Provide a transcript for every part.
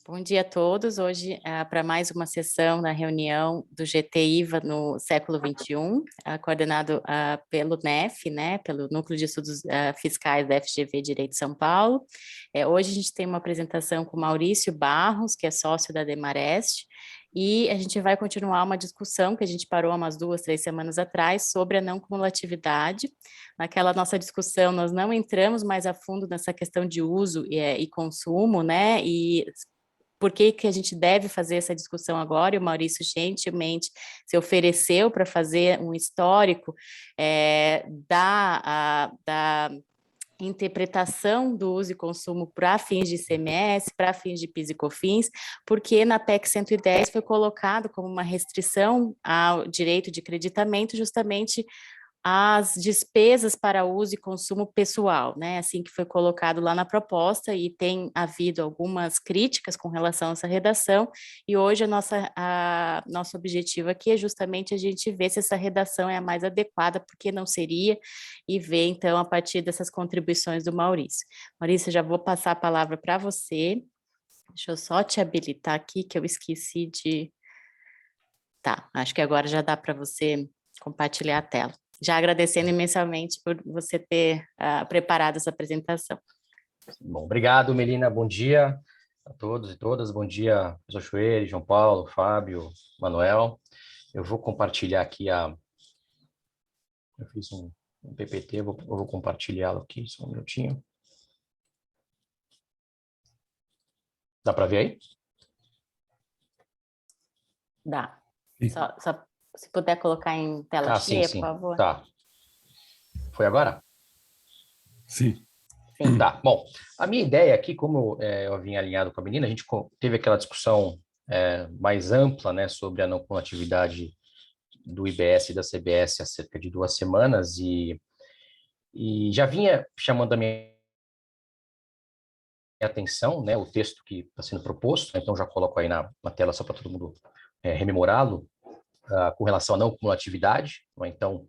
Bom dia a todos. Hoje, para mais uma sessão na reunião do GT-IVA no século XXI, coordenado pelo NEF, né, pelo Núcleo de Estudos Fiscais da FGV Direito de São Paulo. Hoje a gente tem uma apresentação com Maurício Barros, que é sócio da Demarest, e a gente vai continuar uma discussão que a gente parou há umas 2, 3 semanas atrás sobre a não cumulatividade. Naquela nossa discussão, nós não entramos mais a fundo nessa questão de uso e consumo, né, e por que que a gente deve fazer essa discussão agora, e o Maurício gentilmente se ofereceu para fazer um histórico da interpretação do uso e consumo para fins de ICMS, para fins de PIS e COFINS, porque na PEC 110 foi colocado como uma restrição ao direito de creditamento justamente as despesas para uso e consumo pessoal, né, assim que foi colocado lá na proposta, e tem havido algumas críticas com relação a essa redação, e hoje nosso objetivo aqui é justamente a gente ver se essa redação é a mais adequada, porque não seria, e ver então a partir dessas contribuições do Maurício. Maurício, já vou passar a palavra para você, deixa eu só te habilitar aqui, que eu esqueci de... Tá, acho que agora já dá para você compartilhar a tela. Já agradecendo imensamente por você ter preparado essa apresentação. Bom, obrigado, Melina. Bom dia a todos e todas. Bom dia, professor Chueire, João Paulo, Fábio, Manuel. Eu vou compartilhar aqui Eu fiz um PPT, eu vou compartilhá-lo aqui, só um minutinho. Dá para ver aí? Dá. Só se puder colocar em tela cheia, sim. por favor. Tá. Foi agora? Sim. Sim. Tá, bom, a minha ideia aqui, como eu havia alinhado com a menina, a gente teve aquela discussão mais ampla, né, sobre a não cumulatividade do IBS e da CBS há cerca de 2 semanas, e já vinha chamando a minha atenção, né, o texto que está sendo proposto, então já coloco aí na tela só para todo mundo rememorá-lo, com relação à não cumulatividade, né, então,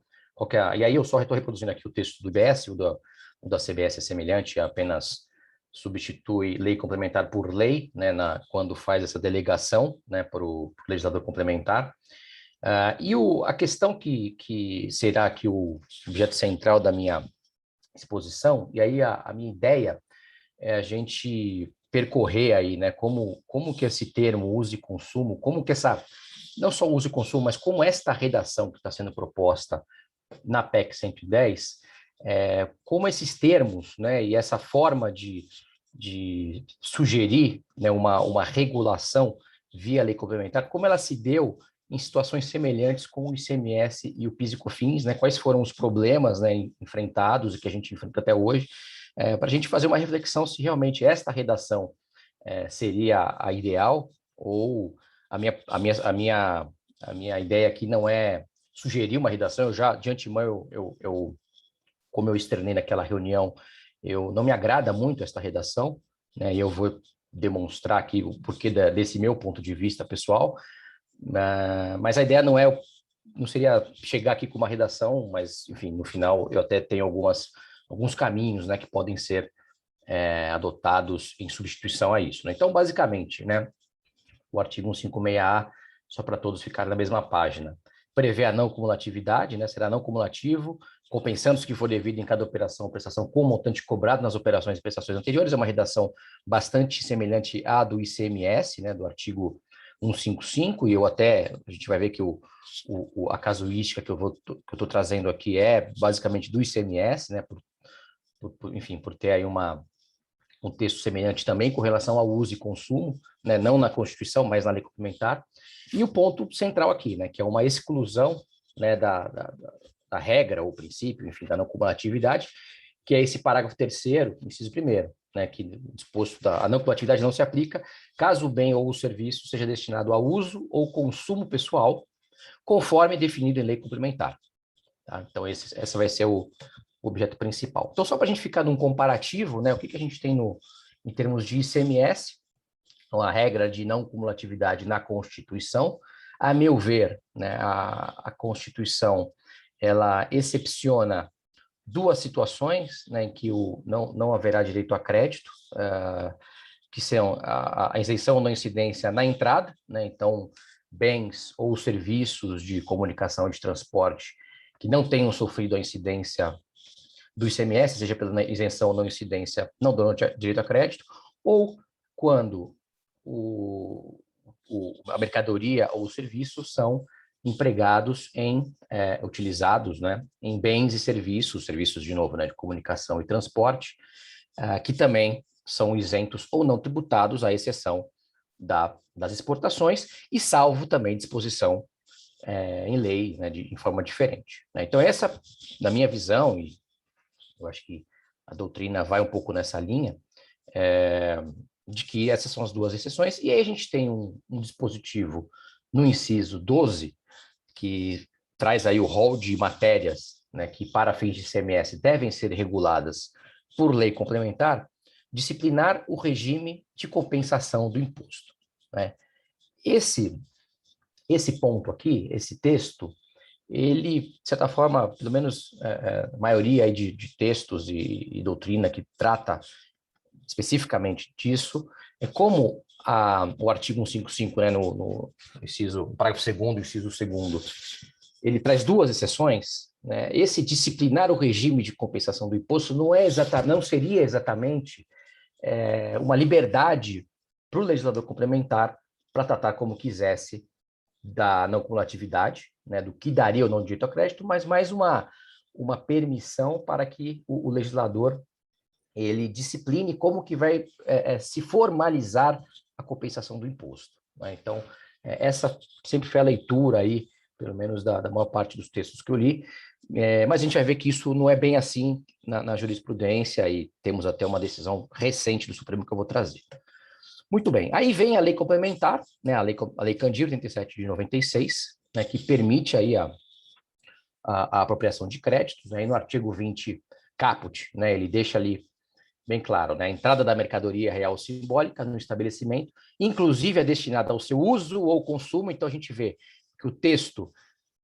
e aí eu só estou reproduzindo aqui o texto do IBS, o da CBS é semelhante, apenas substitui lei complementar por lei, né, quando faz essa delegação, né, para o legislador complementar. E a questão que será aqui o objeto central da minha exposição, e aí a minha ideia é a gente percorrer aí, né, como que esse termo uso e consumo, como que não só uso e consumo, mas como esta redação que está sendo proposta na PEC 110, como esses termos, né, e essa forma de sugerir, né, uma regulação via lei complementar, como ela se deu em situações semelhantes com o ICMS e o PIS e COFINS, né, quais foram os problemas, né, enfrentados e que a gente enfrenta até hoje, para a gente fazer uma reflexão se realmente esta redação seria a ideal, ou a minha ideia aqui não é sugerir uma redação. Eu já, de antemão, como eu externei naquela reunião, eu não me agrada muito esta redação, né, e eu vou demonstrar aqui o porquê desse meu ponto de vista pessoal, mas a ideia não seria chegar aqui com uma redação, mas, enfim, no final eu até tenho alguns caminhos, né, que podem ser adotados em substituição a isso, né? Então, basicamente, né, o artigo 156A, só para todos ficarem na mesma página, prevê a não cumulatividade, né, será não cumulativo, compensando-se que for devido em cada operação ou prestação com o montante cobrado nas operações e prestações anteriores. É uma redação bastante semelhante à do ICMS, né, do artigo 155, e a gente vai ver que a casuística que eu estou trazendo aqui é basicamente do ICMS, né, enfim, por ter aí um texto semelhante também com relação ao uso e consumo, né, não na Constituição, mas na lei complementar. E o ponto central aqui, né, que é uma exclusão, né, da regra ou princípio, enfim, da não cumulatividade, que é esse parágrafo 3º, inciso 1º, né, que disposto a não cumulatividade não se aplica caso o bem ou o serviço seja destinado a uso ou consumo pessoal, conforme definido em lei complementar. Tá? Então, essa vai ser o objeto principal. Então, só para a gente ficar num comparativo, né, o que a gente tem em termos de ICMS, então, a regra de não cumulatividade na Constituição, a meu ver, né, a Constituição, ela excepciona 2 situações, né, em que não haverá direito a crédito, que são a isenção ou não incidência na entrada, né? Então, bens ou serviços de comunicação e de transporte que não tenham sofrido a incidência do ICMS, seja pela isenção ou não incidência, não dão direito a crédito, ou quando a mercadoria ou o serviço são empregados utilizados, né, em bens e serviços de novo, né, de comunicação e transporte, que também são isentos ou não tributados, à exceção das exportações, e salvo também disposição em lei, né, em forma diferente, né? Então, essa, na minha visão, e eu acho que a doutrina vai um pouco nessa linha, de que essas são as duas exceções, e aí a gente tem um dispositivo no inciso 12, que traz aí o rol de matérias, né, que para fins de ICMS devem ser reguladas por lei complementar, disciplinar o regime de compensação do imposto, né? Esse ponto aqui, esse texto, ele, de certa forma, pelo menos a maioria aí de textos e doutrina que trata especificamente disso, é como o artigo 155, né, no parágrafo 2º, inciso 2º, ele traz duas exceções, né? Esse disciplinar o regime de compensação do imposto não seria exatamente uma liberdade para o legislador complementar para tratar como quisesse da não cumulatividade, né, do que daria ou não direito a crédito, mas mais uma permissão para que o legislador ele discipline como que vai se formalizar a compensação do imposto, né? Então, essa sempre foi a leitura aí, pelo menos da maior parte dos textos que eu li, mas a gente vai ver que isso não é bem assim na jurisprudência, e temos até uma decisão recente do Supremo que eu vou trazer. Muito bem, aí vem a lei complementar, né, a lei Candir 87 de 96, né, que permite aí a apropriação de créditos, né, e no artigo 20 caput, né, ele deixa ali bem claro, né, a entrada da mercadoria real ou simbólica no estabelecimento, inclusive é destinada ao seu uso ou consumo. Então a gente vê que o texto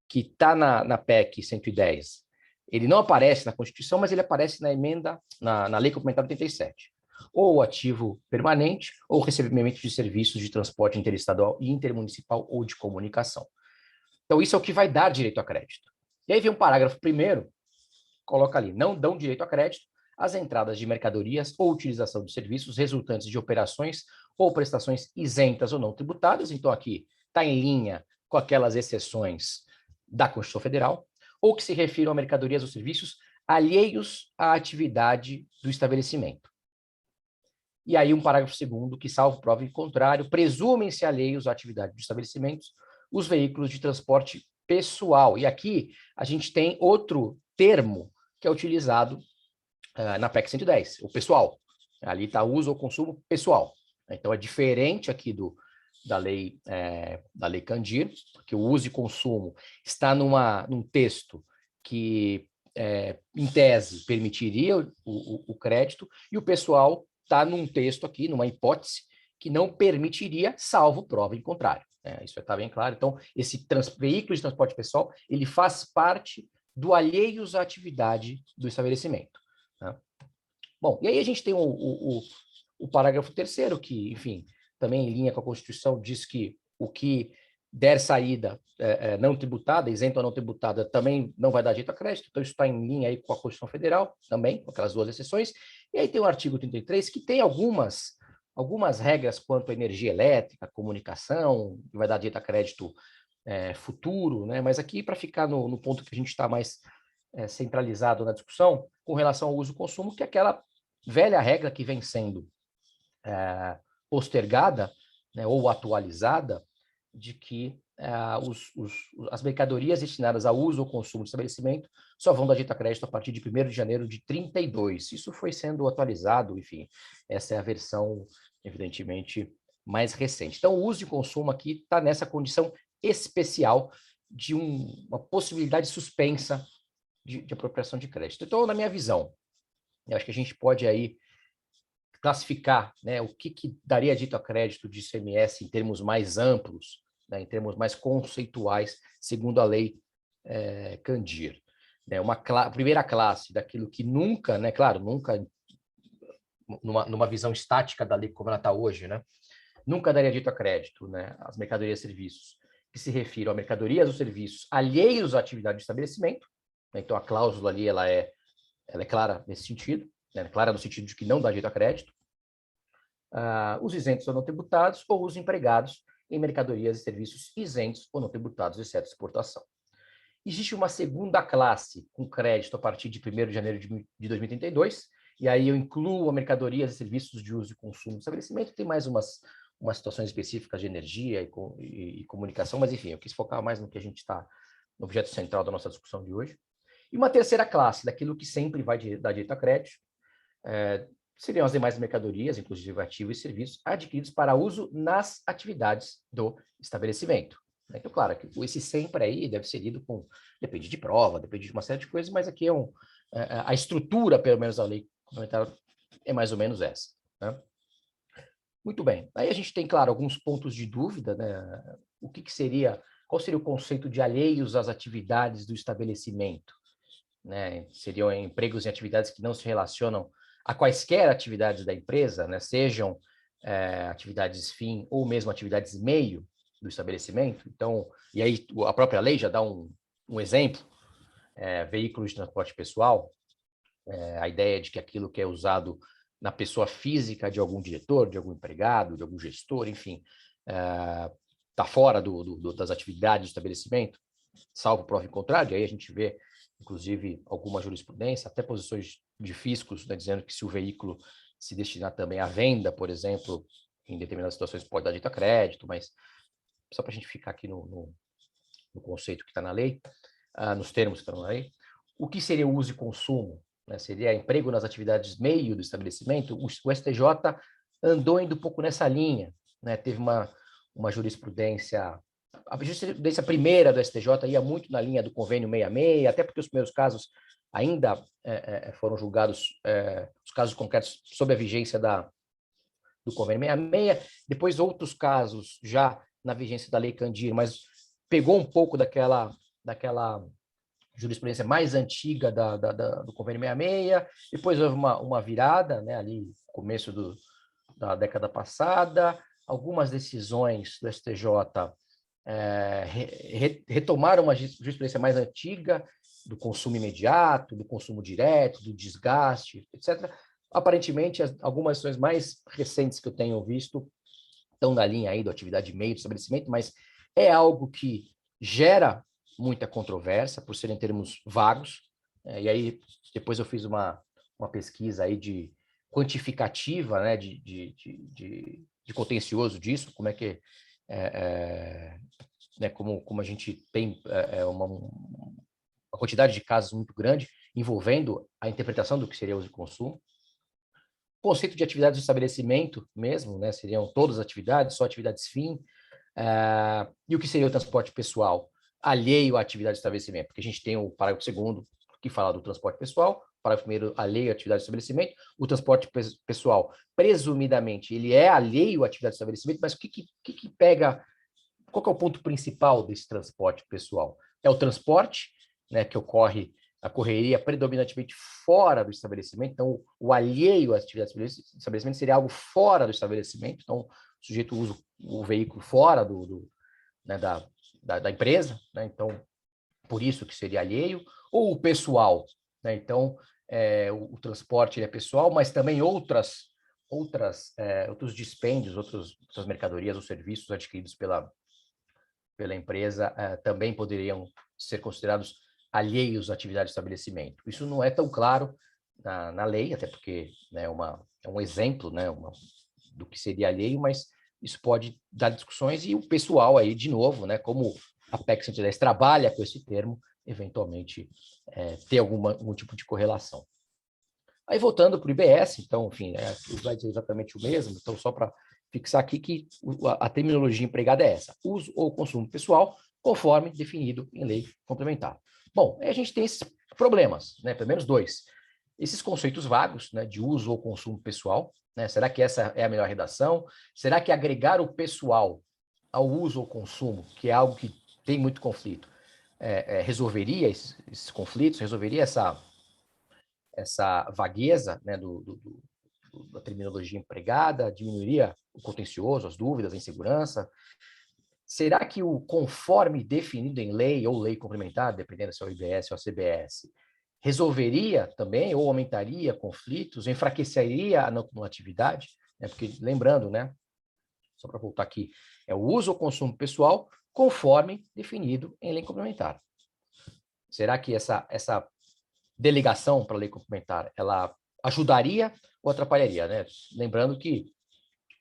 que está na PEC 110, ele não aparece na Constituição, mas ele aparece na emenda, na lei complementar 87. Ou ativo permanente, ou recebimento de serviços de transporte interestadual e intermunicipal ou de comunicação. Então, isso é o que vai dar direito a crédito. E aí vem um parágrafo primeiro, coloca ali, não dão direito a crédito as entradas de mercadorias ou utilização de serviços resultantes de operações ou prestações isentas ou não tributadas. Então, aqui está em linha com aquelas exceções da Constituição Federal, ou que se refiram a mercadorias ou serviços alheios à atividade do estabelecimento. E aí um parágrafo 2º, que, salvo prova em contrário, presumem-se alheios à atividade dos estabelecimentos os veículos de transporte pessoal. E aqui a gente tem outro termo que é utilizado na PEC 110, o pessoal. Ali está uso ou consumo pessoal. Então é diferente aqui da lei Candir, porque o uso e consumo está num texto que, em tese, permitiria o crédito, e o pessoal está num texto aqui, numa hipótese, que não permitiria, salvo prova em contrário. Isso está bem claro. Então, esse veículo de transporte pessoal, ele faz parte do alheios à atividade do estabelecimento, né? Bom, e aí a gente tem o parágrafo 3º, que, enfim, também em linha com a Constituição, diz que o que der saída não tributada, isenta ou não tributada, também não vai dar direito a crédito. Então, isso está em linha aí com a Constituição Federal, também, com aquelas duas exceções. E aí tem o artigo 33, que tem algumas regras quanto à energia elétrica, comunicação, que vai dar direito a crédito futuro, né? Mas aqui, para ficar no ponto que a gente está mais centralizado na discussão, com relação ao uso e consumo, que é aquela velha regra que vem sendo postergada, né, ou atualizada, de que as mercadorias destinadas a uso ou consumo do estabelecimento só vão dar direito a crédito a partir de 1º de janeiro de 32. Isso foi sendo atualizado, enfim, essa é a versão, evidentemente, mais recente. Então, o uso e consumo aqui está nessa condição especial de uma possibilidade suspensa de apropriação de crédito. Então, na minha visão, eu acho que a gente pode aí classificar, né, o que daria dito a crédito de ICMS em termos mais amplos, né, em termos mais conceituais, segundo a lei Candir. Uma primeira classe daquilo que nunca, né, claro, nunca numa visão estática da lei como ela está hoje, né? Nunca daria direito a crédito, né? As mercadorias e serviços que se refiram a mercadorias ou serviços alheios à atividade de estabelecimento, né? Então a cláusula ali ela é clara nesse sentido, né? Clara no sentido de que não dá direito a crédito. Os isentos ou não tributados ou os empregados em mercadorias e serviços isentos ou não tributados, exceto exportação. Existe uma segunda classe com crédito a partir de 1º de janeiro de 2032, e aí eu incluo a mercadorias e serviços de uso e consumo do estabelecimento, tem mais umas situações específicas de energia e comunicação, mas enfim, eu quis focar mais no que a gente está, no objeto central da nossa discussão de hoje. E uma terceira classe, daquilo que sempre vai dar direito a crédito, seriam as demais mercadorias, inclusive ativos e serviços, adquiridos para uso nas atividades do estabelecimento. Então, claro, esse sempre aí deve ser lido com... Depende de prova, depende de uma série de coisas, mas aqui a estrutura, pelo menos, da lei complementar é mais ou menos essa, né? Muito bem. Aí a gente tem, claro, alguns pontos de dúvida, né? Qual seria o conceito de alheios às atividades do estabelecimento? Né? Seriam empregos em atividades que não se relacionam a quaisquer atividades da empresa, né? Sejam atividades fim ou mesmo atividades meio do estabelecimento. Então, e aí a própria lei já dá um exemplo, veículos de transporte pessoal, a ideia de que aquilo que é usado na pessoa física de algum diretor, de algum empregado, de algum gestor, enfim, está fora das atividades do estabelecimento, salvo prova em contrário. Aí a gente vê, inclusive, alguma jurisprudência, até posições de fiscos, né, dizendo que se o veículo se destinar também à venda, por exemplo, em determinadas situações pode dar direito a crédito, mas só para a gente ficar aqui no conceito que está na lei, nos termos que estão na lei, o que seria o uso e consumo? Né? Seria emprego nas atividades meio do estabelecimento? O STJ andou indo um pouco nessa linha, né? Teve uma jurisprudência, a jurisprudência primeira do STJ ia muito na linha do convênio 66, até porque os primeiros casos ainda foram julgados, os casos concretos, sob a vigência do convênio 66, depois outros casos já na vigência da Lei Candir, mas pegou um pouco daquela jurisprudência mais antiga do convênio 66, depois houve uma virada, né, ali no começo da década passada, algumas decisões do STJ retomaram uma jurisprudência mais antiga do consumo imediato, do consumo direto, do desgaste, etc. Aparentemente, algumas decisões mais recentes que eu tenho visto estão na linha aí da atividade meio do estabelecimento, mas é algo que gera muita controvérsia, por serem termos vagos, e aí depois eu fiz uma pesquisa aí de quantificativa, né, de contencioso disso, como é que né, como a gente tem uma quantidade de casos muito grande envolvendo a interpretação do que seria uso e consumo. O conceito de atividades do estabelecimento mesmo, né, seriam todas as atividades, só atividades fim, e o que seria o transporte pessoal alheio à atividade de estabelecimento, porque a gente tem o parágrafo 2º que fala do transporte pessoal, o parágrafo 1º alheio à atividade de estabelecimento, o transporte pessoal, presumidamente, ele é alheio à atividade de estabelecimento, mas o que pega, qual que é o ponto principal desse transporte pessoal? É o transporte, né, que ocorre, a correria predominantemente fora do estabelecimento, então o alheio à atividade de estabelecimento seria algo fora do estabelecimento, então o sujeito usa o veículo fora né, da empresa, né? Então, por isso que seria alheio, ou o pessoal, né? Então, o transporte ele é pessoal, mas também outros dispêndios, outras mercadorias ou serviços adquiridos pela empresa também poderiam ser considerados alheios à atividade de estabelecimento. Isso não é tão claro na lei, até porque, né, é um exemplo, né, do que seria alheio, mas isso pode dar discussões, e o pessoal aí, de novo, né, como a PEC 110 trabalha com esse termo, eventualmente ter algum tipo de correlação. Aí, voltando para o IBS, então, enfim, vai ser exatamente o mesmo, então, só para fixar aqui que a terminologia empregada é essa: uso ou consumo pessoal, conforme definido em lei complementar. Bom, aí a gente tem esses problemas, né, pelo menos dois. Esses conceitos vagos, né, de uso ou consumo pessoal, né, será que essa é a melhor redação? Será que agregar o pessoal ao uso ou consumo, que é algo que tem muito conflito, resolveria esses conflitos, resolveria essa vagueza, né, terminologia empregada, diminuiria o contencioso, as dúvidas, a insegurança? Será que o conforme definido em lei ou lei complementar, dependendo se é o IBS ou a CBS, resolveria também ou aumentaria conflitos, enfraqueceria a não cumulatividade? Porque, lembrando, né, só para voltar aqui, é o uso ou consumo pessoal conforme definido em lei complementar. Será que essa delegação para a lei complementar, ela ajudaria ou atrapalharia, né? Lembrando que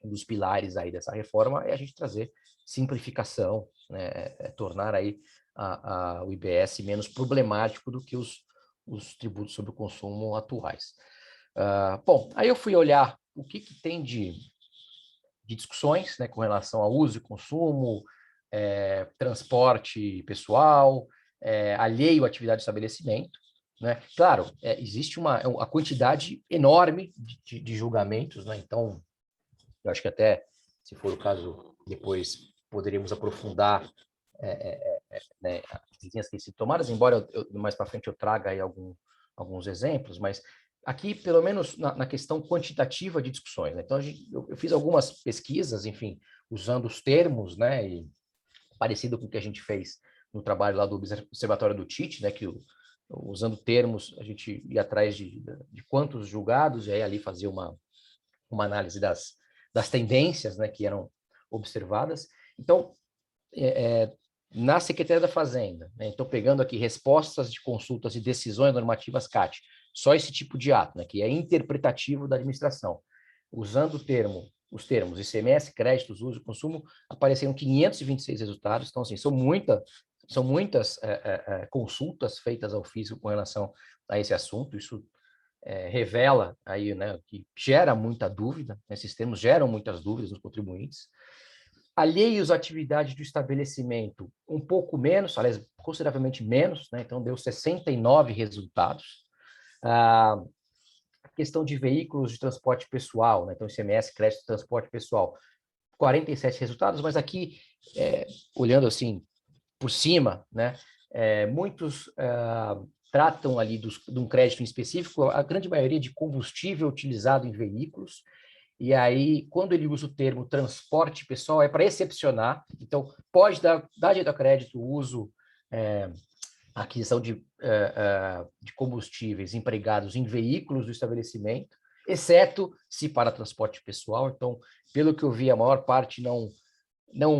um dos pilares aí dessa reforma é a gente trazer simplificação, né? Tornar aí o IBS menos problemático do que os tributos sobre o consumo atuais. Bom, aí eu fui olhar o que tem de discussões, né, com relação ao uso e consumo, transporte pessoal, alheio à atividade de estabelecimento, né? Claro, existe uma quantidade enorme de julgamentos, né? Então, eu acho que até, se for o caso, depois poderíamos aprofundar né, as linhas que se tomaram, embora mais para frente eu traga aí alguns exemplos, mas aqui, pelo menos na questão quantitativa de discussões, né? Então, eu fiz algumas pesquisas, enfim, usando os termos, né, e parecido com o que a gente fez no trabalho lá do Observatório do TIT, né, que usando termos, a gente ia atrás de quantos julgados, e aí ali fazia uma análise das tendências, né, que eram observadas. Então, na Secretaria da Fazenda, né, então pegando aqui respostas de consultas e decisões normativas CAT, só esse tipo de ato, né, que é interpretativo da administração, usando os termos ICMS, créditos, uso e consumo, apareceram 526 resultados. Então, assim, são muitas consultas feitas ao fisco com relação a esse assunto. Isso revela aí, né, que gera muita dúvida, né, esses termos geram muitas dúvidas nos contribuintes. Alheios à atividade do estabelecimento, um pouco menos, aliás, consideravelmente menos, né, então deu 69 resultados. A questão de veículos de transporte pessoal, né, então ICMS, crédito de transporte pessoal, 47 resultados, mas aqui, olhando assim por cima, né, muitos tratam ali de um crédito em específico, a grande maioria de combustível utilizado em veículos, e aí, quando ele usa o termo transporte pessoal, é para excepcionar, então pode dar direito a crédito o uso, a aquisição de combustíveis empregados em veículos do estabelecimento, exceto se para transporte pessoal. Então, pelo que eu vi, a maior parte não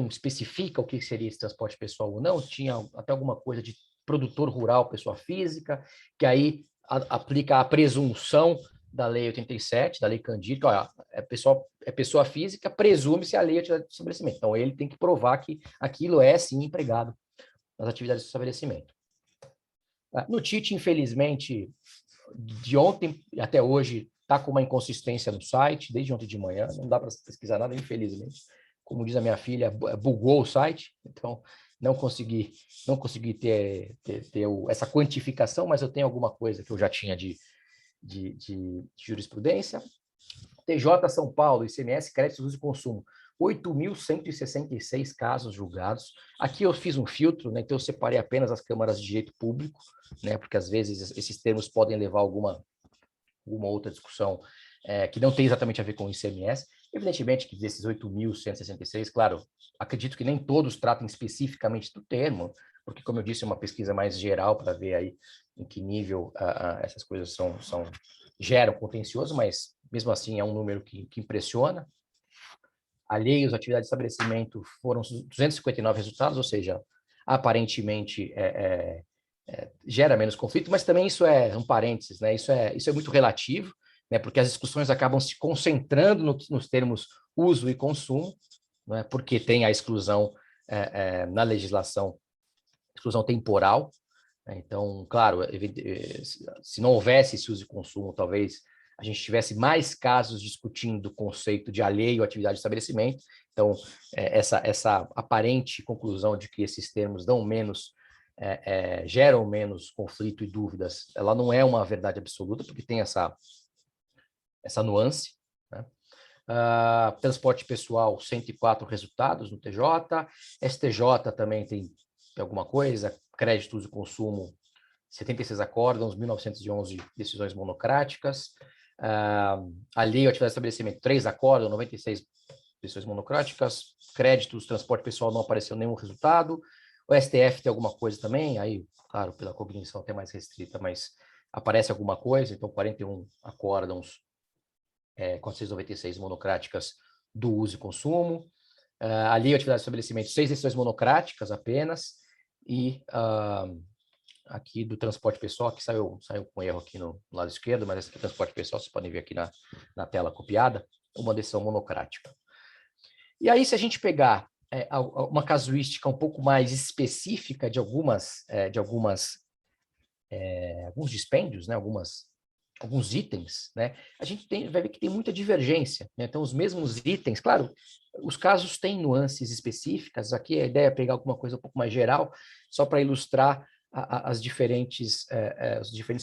especifica o que seria esse transporte pessoal ou não, tinha até alguma coisa de produtor rural, pessoa física, que aí aplica a presunção da Lei 87, da Lei Candir, que é pessoa física, presume-se a lei de estabelecimento. Então, ele tem que provar que aquilo é, sim, empregado nas atividades do estabelecimento. No TIT, infelizmente, de ontem até hoje, está com uma inconsistência no site, desde ontem de manhã, não dá para pesquisar nada, infelizmente. Como diz a minha filha, bugou o site, então não consegui ter essa quantificação, mas eu tenho alguma coisa que eu já tinha de jurisprudência. TJ São Paulo, ICMS, créditos, uso e consumo, 8.166 casos julgados. Aqui eu fiz um filtro, né, então eu separei apenas as câmaras de direito público, né, porque às vezes esses termos podem levar a alguma outra discussão que não tem exatamente a ver com o ICMS. Evidentemente que desses 8.166, claro, acredito que nem todos tratam especificamente do termo, porque, como eu disse, é uma pesquisa mais geral para ver aí em que nível essas coisas geram contencioso, mas mesmo assim é um número que impressiona. Alheios à atividade de estabelecimento foram 259 resultados, ou seja, aparentemente gera menos conflito, mas também isso é um parênteses, né? Isso é muito relativo, né? Porque as discussões acabam se concentrando nos termos uso e consumo, né? Porque tem a exclusão na legislação, exclusão temporal, né? Então, claro, se não houvesse esse uso e consumo, talvez a gente tivesse mais casos discutindo o conceito de alheio à atividade de estabelecimento. Então, essa aparente conclusão de que esses termos dão menos, geram menos conflito e dúvidas, ela não é uma verdade absoluta, porque tem essa nuance, né? Transporte pessoal, 104 resultados no TJ, STJ também tem alguma coisa, créditos e consumo, 76 acórdãos, 1.911 decisões monocráticas, A lei, a atividade de estabelecimento, 3 acórdão, 96 decisões monocráticas, créditos, transporte pessoal, não apareceu nenhum resultado. O STF tem alguma coisa também, aí, claro, pela cognição até mais restrita, mas aparece alguma coisa, então 41 acórdãos, 496 monocráticas do uso e consumo. A lei, a atividade de estabelecimento, 6 decisões monocráticas apenas, e aqui do transporte pessoal, que saiu com erro aqui no lado esquerdo, mas esse aqui é transporte pessoal, vocês podem ver aqui na tela copiada, uma decisão monocrática. E aí, se a gente pegar uma casuística um pouco mais específica de alguns dispêndios, né, alguns itens, né, a gente vai ver que tem muita divergência, né? Então, os mesmos itens, claro, os casos têm nuances específicas, aqui a ideia é pegar alguma coisa um pouco mais geral, só para ilustrar os diferentes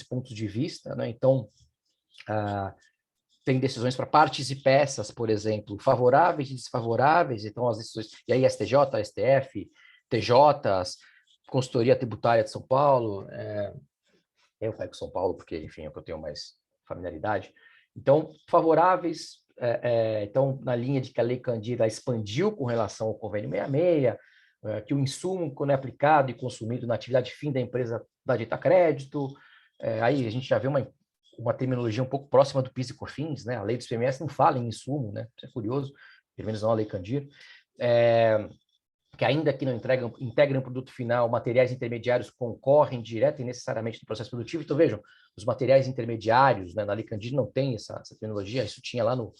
pontos de vista, né? Então, tem decisões para partes e peças, por exemplo, favoráveis e desfavoráveis, então as decisões, e aí STJ, STF, TJs, Consultoria Tributária de São Paulo, eu pego São Paulo porque, enfim, é o que eu tenho mais familiaridade. Então, favoráveis, então, na linha de que a Lei Candir expandiu com relação ao Convênio 66, que o insumo, quando é aplicado e consumido na atividade fim da empresa, dá direito a crédito. Aí a gente já vê uma terminologia um pouco próxima do PIS e COFINS, né? A lei do ICMS não fala em insumo, né? Isso é curioso, pelo menos não a Lei Candir. Que ainda que não integram o produto final, materiais intermediários concorrem direta e necessariamente no processo produtivo. Então, vejam, os materiais intermediários, né, na Lei Candir não tem essa terminologia, isso tinha lá no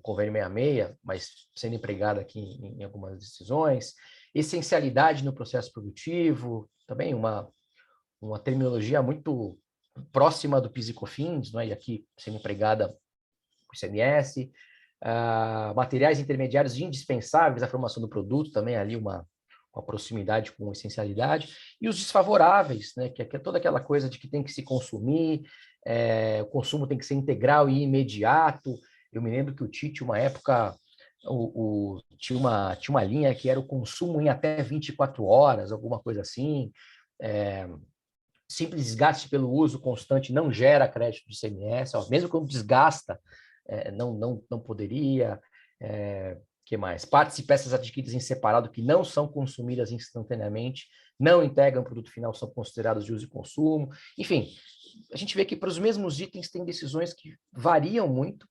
Convênio 66, mas sendo empregado aqui em algumas decisões. Essencialidade no processo produtivo, também uma terminologia muito próxima do PIS e COFINS, né, e aqui sendo empregada com o ICMS. Materiais intermediários indispensáveis à formação do produto, também ali uma proximidade com essencialidade, e os desfavoráveis, né, que é toda aquela coisa de que tem que se consumir, o consumo tem que ser integral e imediato. Eu me lembro que o Tite, uma época, tinha uma linha que era o consumo em até 24 horas, alguma coisa assim. Simples desgaste pelo uso constante não gera crédito de ICMS, mesmo quando desgasta, não poderia. Que mais? Partes e peças adquiridas em separado que não são consumidas instantaneamente, não integram o produto final, são considerados de uso e consumo. Enfim, a gente vê que para os mesmos itens tem decisões que variam muito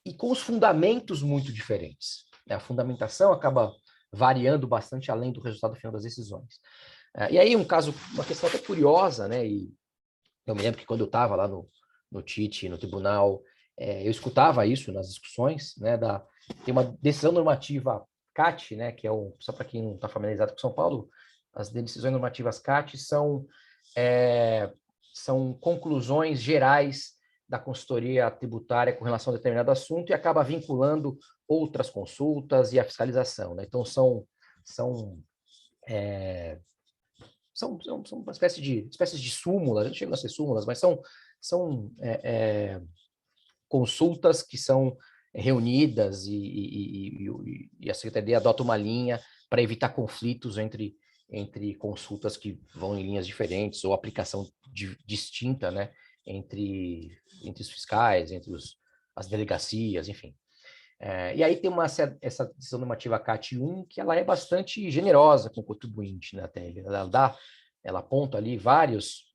e com os fundamentos muito diferentes. A fundamentação acaba variando bastante além do resultado final das decisões. E aí uma questão até curiosa, né? E eu me lembro que quando eu estava lá no TIT, no tribunal, eu escutava isso nas discussões, né? Tem uma decisão normativa CAT, né? Que só para quem não está familiarizado com São Paulo, as decisões normativas CAT são conclusões gerais da consultoria tributária com relação a determinado assunto e acaba vinculando outras consultas e a fiscalização, né? Então, são uma espécies de súmulas, não chegam a ser súmulas, mas são consultas que são reunidas e a Secretaria adota uma linha para evitar conflitos entre consultas que vão em linhas diferentes ou aplicação distinta, né, entre os fiscais, entre as delegacias, enfim. E aí tem essa decisão normativa CAT-1 que ela é bastante generosa com o contribuinte, né? Ela aponta ali vários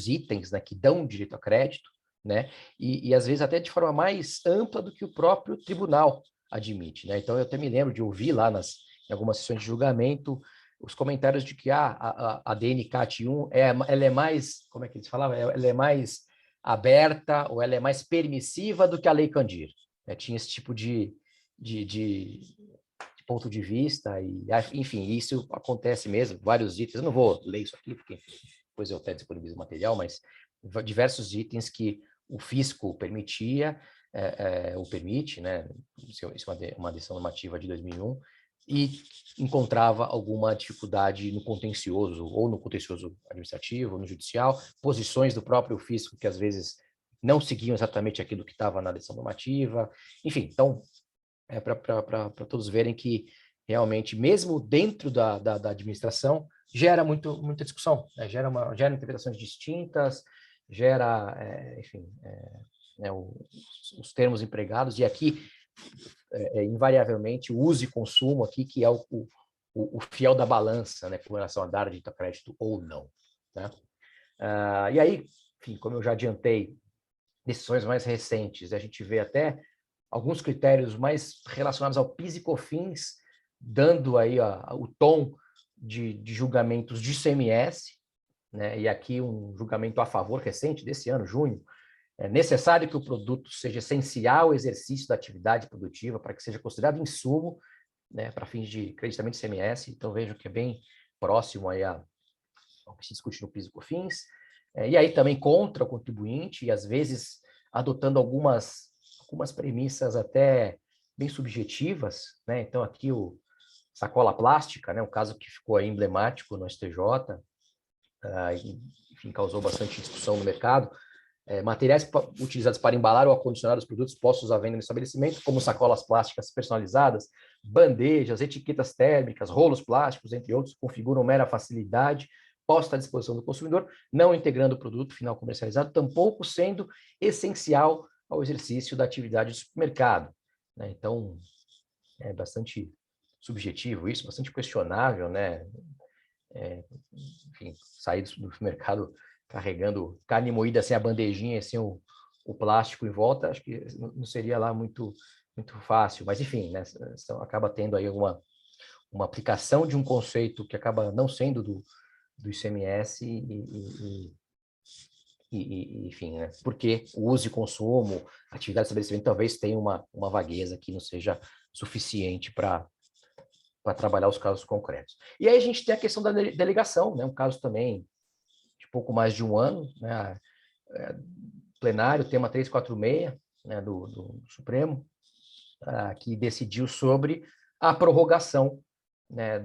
itens, né, que dão direito a crédito, né? E às vezes até de forma mais ampla do que o próprio tribunal admite, né? Então eu até me lembro de ouvir lá em algumas sessões de julgamento os comentários de que a DNCAT-1 ela é mais, como é que eles falavam? Ela é mais aberta ou ela é mais permissiva do que a Lei Candir. Tinha esse tipo de ponto de vista, e enfim, isso acontece mesmo, vários itens, eu não vou ler isso aqui, porque depois eu até disponibilizo o material, mas diversos itens que o fisco permitia, ou permite, né, isso é uma decisão normativa de 2001, e encontrava alguma dificuldade no contencioso, ou no contencioso administrativo, ou no judicial, posições do próprio fisco que às vezes não seguiam exatamente aquilo que estava na decisão normativa, enfim, então, para todos verem que realmente, mesmo dentro da administração, gera muita discussão, né? Gera interpretações distintas, gera, enfim, os termos empregados, e aqui, invariavelmente, o uso e consumo aqui, que é o fiel da balança, né, com relação a dar dívida a crédito ou não. Né? E aí, enfim, como eu já adiantei, decisões mais recentes, a gente vê até alguns critérios mais relacionados ao PIS e COFINS, dando aí o tom de julgamentos de ICMS, né? E aqui um julgamento a favor recente desse ano, junho. É necessário que o produto seja essencial ao exercício da atividade produtiva para que seja considerado insumo, né, para fins de creditamento de ICMS. Então, vejo que é bem próximo aí ao que se discute no PIS e COFINS. E aí também contra o contribuinte, e às vezes adotando algumas premissas até bem subjetivas, né? Então, aqui o sacola plástica, né? Um caso que ficou aí emblemático no STJ, enfim, causou bastante discussão no mercado. Materiais utilizados para embalar ou acondicionar os produtos postos à venda no estabelecimento, como sacolas plásticas personalizadas, bandejas, etiquetas térmicas, rolos plásticos, entre outros, configuram mera facilidade posta à disposição do consumidor, não integrando o produto final comercializado, tampouco sendo essencial ao exercício da atividade de supermercado. Né? Então, é bastante subjetivo isso, bastante questionável, né? Enfim, sair do supermercado carregando carne moída sem a bandejinha, sem o plástico em volta, acho que não seria lá muito fácil. Mas, enfim, né, acaba tendo aí uma aplicação de um conceito que acaba não sendo do ICMS enfim, né, porque o uso e consumo, atividade de estabelecimento talvez tenha uma vagueza que não seja suficiente para trabalhar os casos concretos. E aí a gente tem a questão da delegação, né, um caso também de pouco mais de um ano, né, plenário, tema 346, né, do Supremo, que decidiu sobre a prorrogação, né,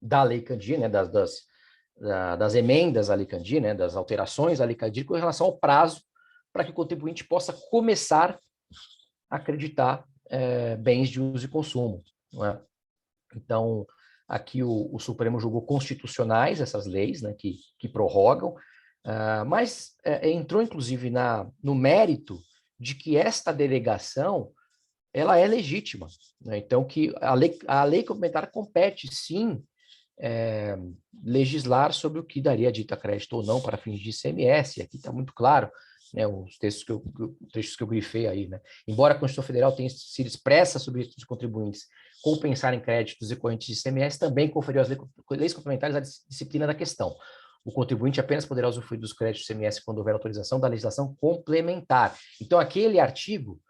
da Lei Candir, né, das emendas à Lei Candir, né, das alterações à Lei Candir, com relação ao prazo para que o contribuinte possa começar a acreditar bens de uso e consumo. Não é? Então, aqui o Supremo julgou constitucionais essas leis, né, que prorrogam, mas entrou, inclusive, no mérito de que esta delegação ela é legítima. Né? Então, que a lei complementar compete, sim, legislar sobre o que daria dita crédito ou não para fins de ICMS. Aqui está muito claro, né, os trechos que eu grifei aí. Né? Embora a Constituição Federal tenha sido expressa sobre os direitos dos contribuintes compensar em créditos e correntes de ICMS, também conferiu às leis complementares a disciplina da questão. O contribuinte apenas poderá usufruir dos créditos ICMS quando houver autorização da legislação complementar. Então, aquele artigo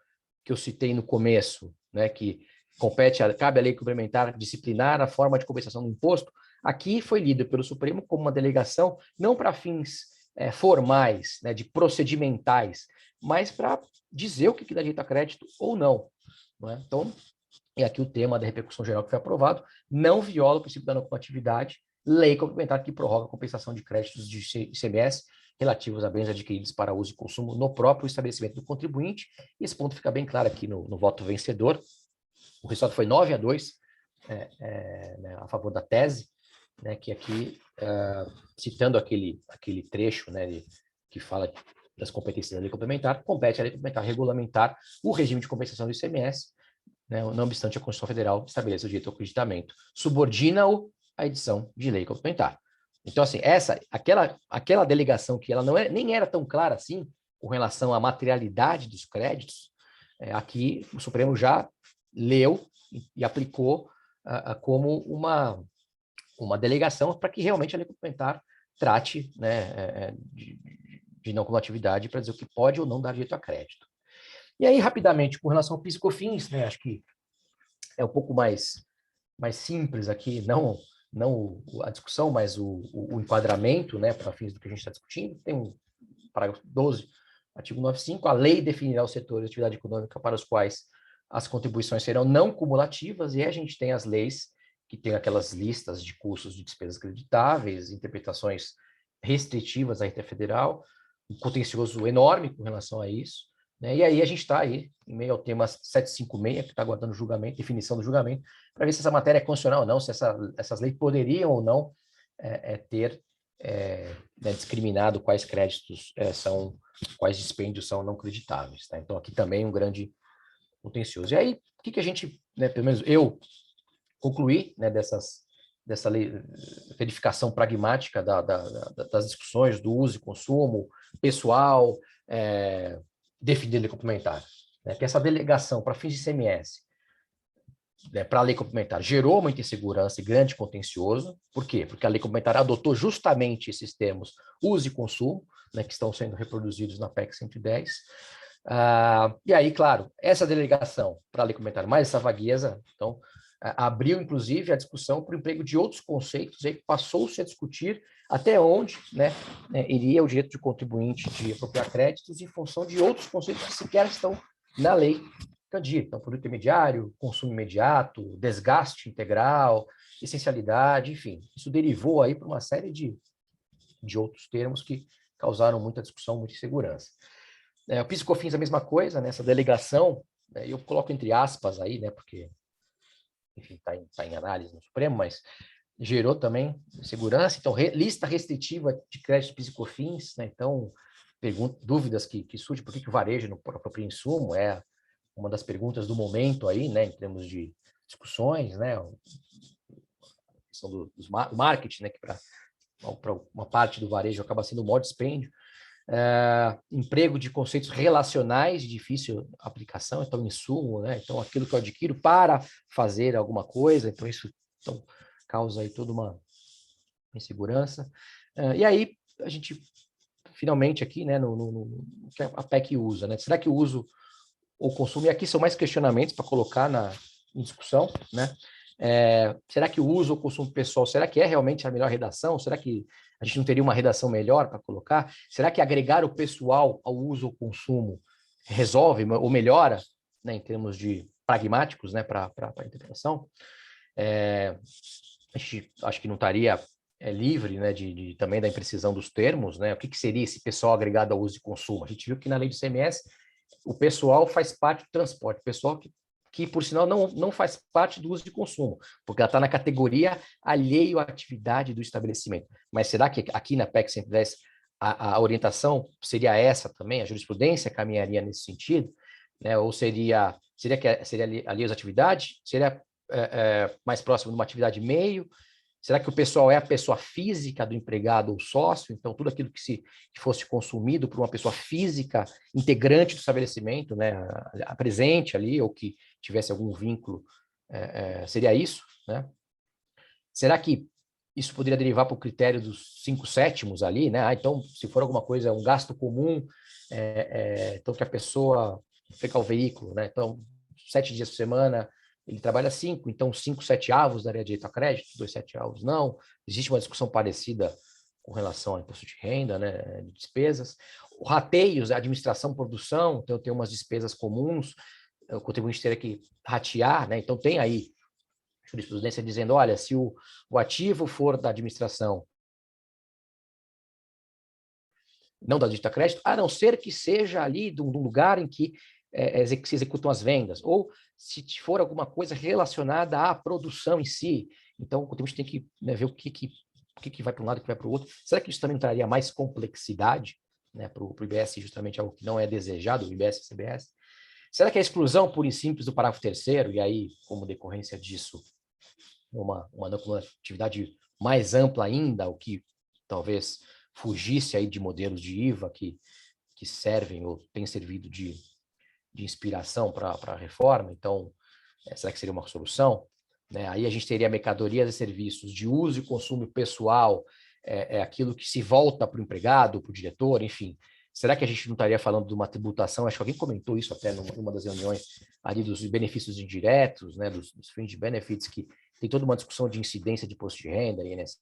que eu citei no começo, né, que cabe à lei complementar disciplinar a forma de compensação do imposto, aqui foi lido pelo Supremo como uma delegação, não para fins formais, né, de procedimentais, mas para dizer o que dá direito a crédito ou não. Não é? Então, e aqui o tema da repercussão geral que foi aprovado, não viola o princípio da não compatibilidade, lei complementar que prorroga a compensação de créditos de ICMS relativos a bens adquiridos para uso e consumo no próprio estabelecimento do contribuinte. E esse ponto fica bem claro aqui no voto vencedor. O resultado foi 9-2, né, a favor da tese, né, que aqui, citando aquele trecho, né, que fala das competências da lei complementar, compete à lei complementar regulamentar o regime de compensação do ICMS, né, não obstante a Constituição Federal estabeleça o direito ao acreditamento, subordina-o à edição de lei complementar. Então, assim, aquela delegação que ela nem era tão clara assim, com relação à materialidade dos créditos, aqui o Supremo já leu e aplicou como uma delegação para que realmente a lei complementar trate, né, de não cumulatividade para dizer o que pode ou não dar direito a crédito. E aí, rapidamente, com relação ao PIS e COFINS, né, acho que é um pouco mais simples aqui, não a discussão, mas o enquadramento, né, para fins do que a gente está discutindo. Tem um parágrafo 12, artigo 95, a lei definirá os setores de atividade econômica para os quais as contribuições serão não cumulativas, e a gente tem as leis que têm aquelas listas de custos de despesas creditáveis, interpretações restritivas da receita federal, um contencioso enorme com relação a isso, né? E aí a gente está aí, em meio ao tema 756, que está aguardando julgamento, definição do julgamento, para ver se essa matéria é constitucional ou não, se essas leis poderiam ou não ter né, discriminado quais créditos quais dispêndios são não creditáveis. Tá? Então, aqui também um grande contencioso. E aí, o que a gente, né, pelo menos eu, concluí, né, dessa verificação pragmática das discussões do uso e consumo pessoal, definir a lei complementar. Né, que essa delegação para fins de ICMS, né, para a lei complementar, gerou muita insegurança e grande contencioso. Por quê? Porque a lei complementar adotou justamente esses termos uso e consumo, né, que estão sendo reproduzidos na PEC 110. E aí, claro, essa delegação para a lei complementar, mais essa vagueza, então, abriu, inclusive, a discussão para o emprego de outros conceitos, e aí passou-se a discutir até onde, né, iria o direito de contribuinte de apropriar créditos em função de outros conceitos que sequer estão na lei Candir. Então, produto intermediário, consumo imediato, desgaste integral, essencialidade, enfim. Isso derivou aí para uma série de outros termos que causaram muita discussão, muita insegurança. O PIS e COFINS é a mesma coisa, né? Essa delegação, né, eu coloco entre aspas aí, né, porque, enfim, está em análise no Supremo, mas gerou também segurança. Então, lista restritiva de crédito PIS e COFINS, né? Então, dúvidas que surgem, por que o varejo não apropria insumo, é uma das perguntas do momento aí, né, em termos de discussões, né, a questão do marketing, né, que para uma parte do varejo acaba sendo o maior dispêndio, emprego de conceitos relacionais de difícil aplicação, então insumo, né, então aquilo que eu adquiro para fazer alguma coisa, então isso causa aí toda uma insegurança. E aí a gente finalmente aqui, né, no que a PEC usa, né, será que o uso ou consumo, e aqui são mais questionamentos para colocar em discussão, né? Será que o uso ou consumo pessoal, será que é realmente a melhor redação? Será que a gente não teria uma redação melhor para colocar? Será que agregar o pessoal ao uso ou consumo resolve ou melhora, né, em termos de pragmáticos, né, para a interpretação? A gente acho que não estaria livre, né, também da imprecisão dos termos, né? O que seria esse pessoal agregado ao uso e consumo? A gente viu que na lei do ICMS o pessoal faz parte do transporte, pessoal que por sinal, não faz parte do uso de consumo, porque ela está na categoria alheio à atividade do estabelecimento. Mas será que aqui na PEC 110 a orientação seria essa também? A jurisprudência caminharia nesse sentido? Né? Ou seria alheio à atividade? Seria mais próximo de uma atividade meio? Será que o pessoal é a pessoa física do empregado ou sócio? Então, tudo aquilo que fosse consumido por uma pessoa física integrante do estabelecimento, né, presente ali, ou que tivesse algum vínculo, seria isso? Né? Será que isso poderia derivar para o critério dos 5/7 ali? Né? Então, se for alguma coisa, um gasto comum, então que a pessoa frequenta o veículo, né? Então, 7 dias por semana, ele trabalha 5, então 5/7 daria direito a crédito, 2/7 não. Existe uma discussão parecida com relação ao imposto de renda, né, de despesas. O rateios, a administração, produção, então tem umas despesas comuns, o contribuinte teria que ratear, né? Então tem aí jurisprudência dizendo, olha, se o ativo for da administração, não da dívida crédito, a não ser que seja ali de um lugar em que se executam as vendas, ou se for alguma coisa relacionada à produção em si. Então, o contribuinte tem que, né, ver o que vai para um lado e o que vai para o outro. Será que isso também traria mais complexidade, né, para o IBS, justamente algo que não é desejado, o IBS e o CBS? Será que a exclusão pura e simples do parágrafo 3º, e aí, como decorrência disso, uma atividade mais ampla ainda, o que talvez fugisse aí de modelos de IVA que servem ou têm servido de inspiração para a reforma, então, será que seria uma solução? Né? Aí a gente teria mercadorias e serviços de uso e consumo pessoal, aquilo que se volta para o empregado, para o diretor, enfim. Será que a gente não estaria falando de uma tributação? Acho que alguém comentou isso até numa das reuniões ali dos benefícios indiretos, né, dos fringe benefits, que tem toda uma discussão de incidência de imposto de renda, INSS.